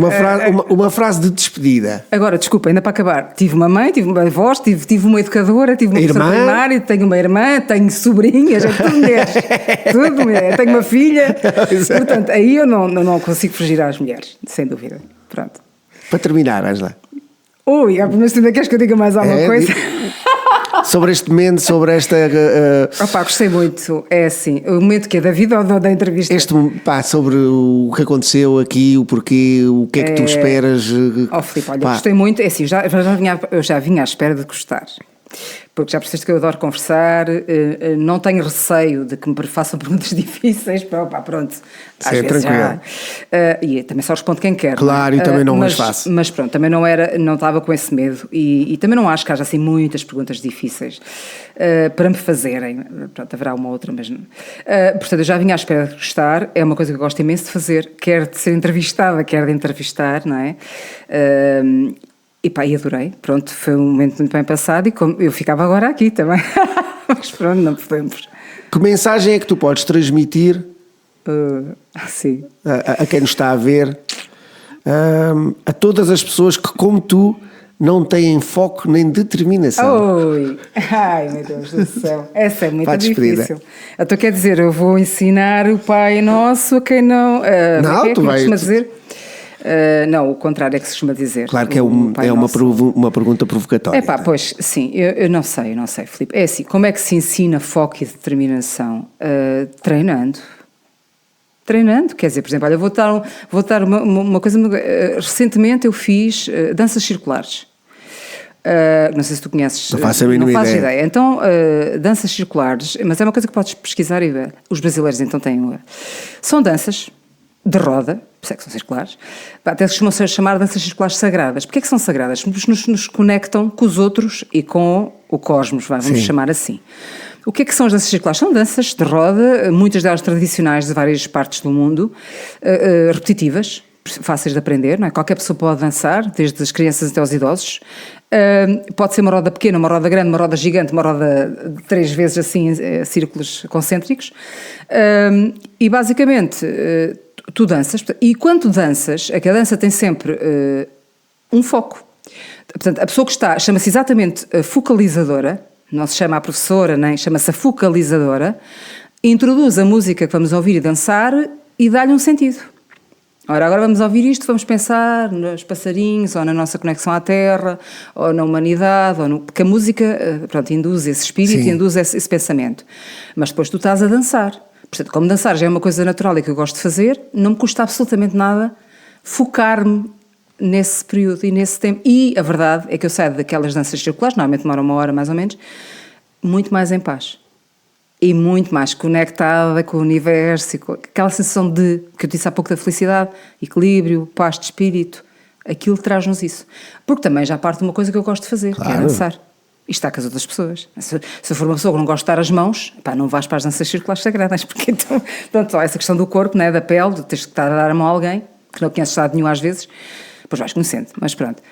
Uma frase de despedida. Agora, desculpa, ainda para acabar. Tive uma mãe, tive uma avó, tive uma educadora, tive uma professora primária, tenho uma irmã, tenho sobrinhas, é tudo mulheres. Tudo mulher. Tenho uma filha. Portanto, aí eu não consigo fugir às mulheres, sem dúvida. Pronto. Para terminar, Ângela. Ui, mas tu ainda queres que eu diga mais alguma coisa? Sobre este momento, sobre esta... Opá, gostei muito. É assim, o momento que é da vida ou da entrevista? Sobre o que aconteceu aqui, o porquê, o que é que tu esperas... Filipe, olha, gostei muito. É assim, eu já vinha à espera de gostar. Porque já percebeste que eu adoro conversar, não tenho receio de que me façam perguntas difíceis, pronto, às vezes tranquilo. E também só respondo quem quer. Claro, e também não as faço. Mas pronto, também não estava com esse medo e também não acho que haja assim muitas perguntas difíceis para me fazerem. Pronto, haverá uma outra, mas não. Portanto, eu já vinha à espera de gostar, é uma coisa que eu gosto imenso de fazer, quer de ser entrevistada, quer de entrevistar, não é? E adorei, pronto, foi um momento muito bem passado e como eu ficava agora aqui também, mas pronto, não podemos. Que mensagem é que tu podes transmitir sim. a quem nos está a ver, a todas as pessoas que, como tu, não têm foco nem determinação? Oi! Ai, meu Deus do céu, essa é muito difícil. Então quer dizer, eu vou ensinar o Pai Nosso a quem não... não, tu vais... dizer? Não, o contrário é que se costuma dizer. Claro que é uma pergunta provocatória. Pois, sim, eu não sei, Filipe. É assim, como é que se ensina foco e determinação? Treinando, quer dizer, por exemplo, olha, vou dar uma coisa, recentemente eu fiz danças circulares. Não sei se tu conheces, não faço a mínima ideia. Então, danças circulares, mas é uma coisa que podes pesquisar e ver. Os brasileiros então têm. São danças de roda, por isso é que são circulares, até se costumam chamar danças circulares sagradas. Porquê é que são sagradas? Porque nos conectam com os outros e com o cosmos, vamos chamar assim. O que é que são as danças circulares? São danças de roda, muitas delas tradicionais de várias partes do mundo, repetitivas, fáceis de aprender, não é? Qualquer pessoa pode dançar, desde as crianças até aos idosos. Pode ser uma roda pequena, uma roda grande, uma roda gigante, uma roda de 3 vezes assim, círculos concêntricos. E basicamente... tu danças, e quando danças, a dança tem sempre um foco. Portanto, a pessoa que está, chama-se exatamente focalizadora, não se chama a professora, nem chama-se a focalizadora, introduz a música que vamos ouvir e dançar e dá-lhe um sentido. Agora vamos ouvir isto, vamos pensar nos passarinhos, ou na nossa conexão à Terra, ou na humanidade, porque a música, induz esse espírito, induz esse pensamento. Mas depois tu estás a dançar. Portanto, como dançar já é uma coisa natural e que eu gosto de fazer, não me custa absolutamente nada focar-me nesse período e nesse tempo. E a verdade é que eu saio daquelas danças circulares, normalmente demora 1 hora mais ou menos, muito mais em paz. E muito mais conectada com o universo, e com aquela sensação que eu disse há pouco da felicidade, equilíbrio, paz de espírito. Aquilo traz-nos isso. Porque também já parte de uma coisa que eu gosto de fazer, que é dançar. E está com as outras pessoas. Se eu for uma pessoa que não gosta de dar as mãos, não vais para as danças circulares sagradas, porque então, pronto, essa questão do corpo, né, da pele, de teres que estar a dar a mão a alguém, que não conheces estado nenhum às vezes, depois vais conhecendo, mas pronto.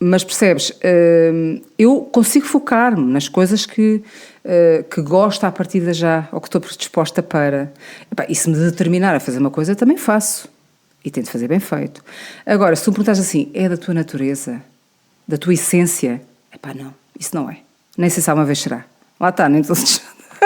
Mas percebes, eu consigo focar-me nas coisas que gosto à partida já, ou que estou disposta para. E se me determinar a fazer uma coisa, também faço. E tento fazer bem feito. Agora, se tu me perguntares assim, é da tua natureza, da tua essência... não, isso não é. Nem sei se alguma vez será. Lá está, nem todos...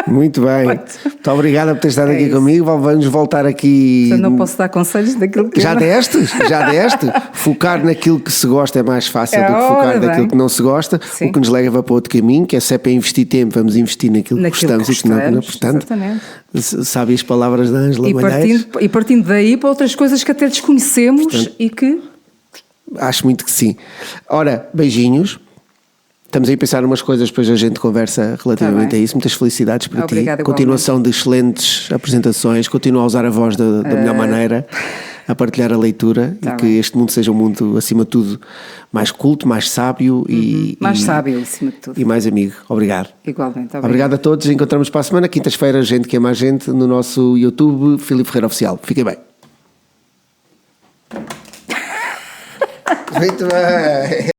Muito bem. Muito obrigado por ter estado aqui isso. comigo. Vamos voltar aqui. Eu não posso dar conselhos daquilo que Já eu... deste? Já deste? Focar naquilo que se gosta é mais fácil do que focar Ora naquilo bem. que não se gosta, Sim. o que nos leva para outro caminho, que é se é para investir tempo, vamos investir naquilo que gostamos e que não. Portanto, sabe as palavras da Ângela Malheiros? E partindo daí para outras coisas que até desconhecemos e que... Acho muito que sim. Ora, beijinhos. Estamos aí a pensar umas coisas, depois a gente conversa relativamente Tá a bem. isso. Muitas felicidades para Obrigada, ti. Continuação de excelentes apresentações. Continua a usar a voz da melhor maneira, a partilhar a leitura Tá e que bem. este mundo seja um mundo, acima de tudo, mais culto, mais sábio mais sábio, acima de tudo. e mais amigo. Obrigado. Igualmente. Obrigado a todos. Encontramos para a semana, quintas-feiras, gente que é mais gente, no nosso YouTube, Filipe Ferreira Oficial. Fiquem bem. Muito bem.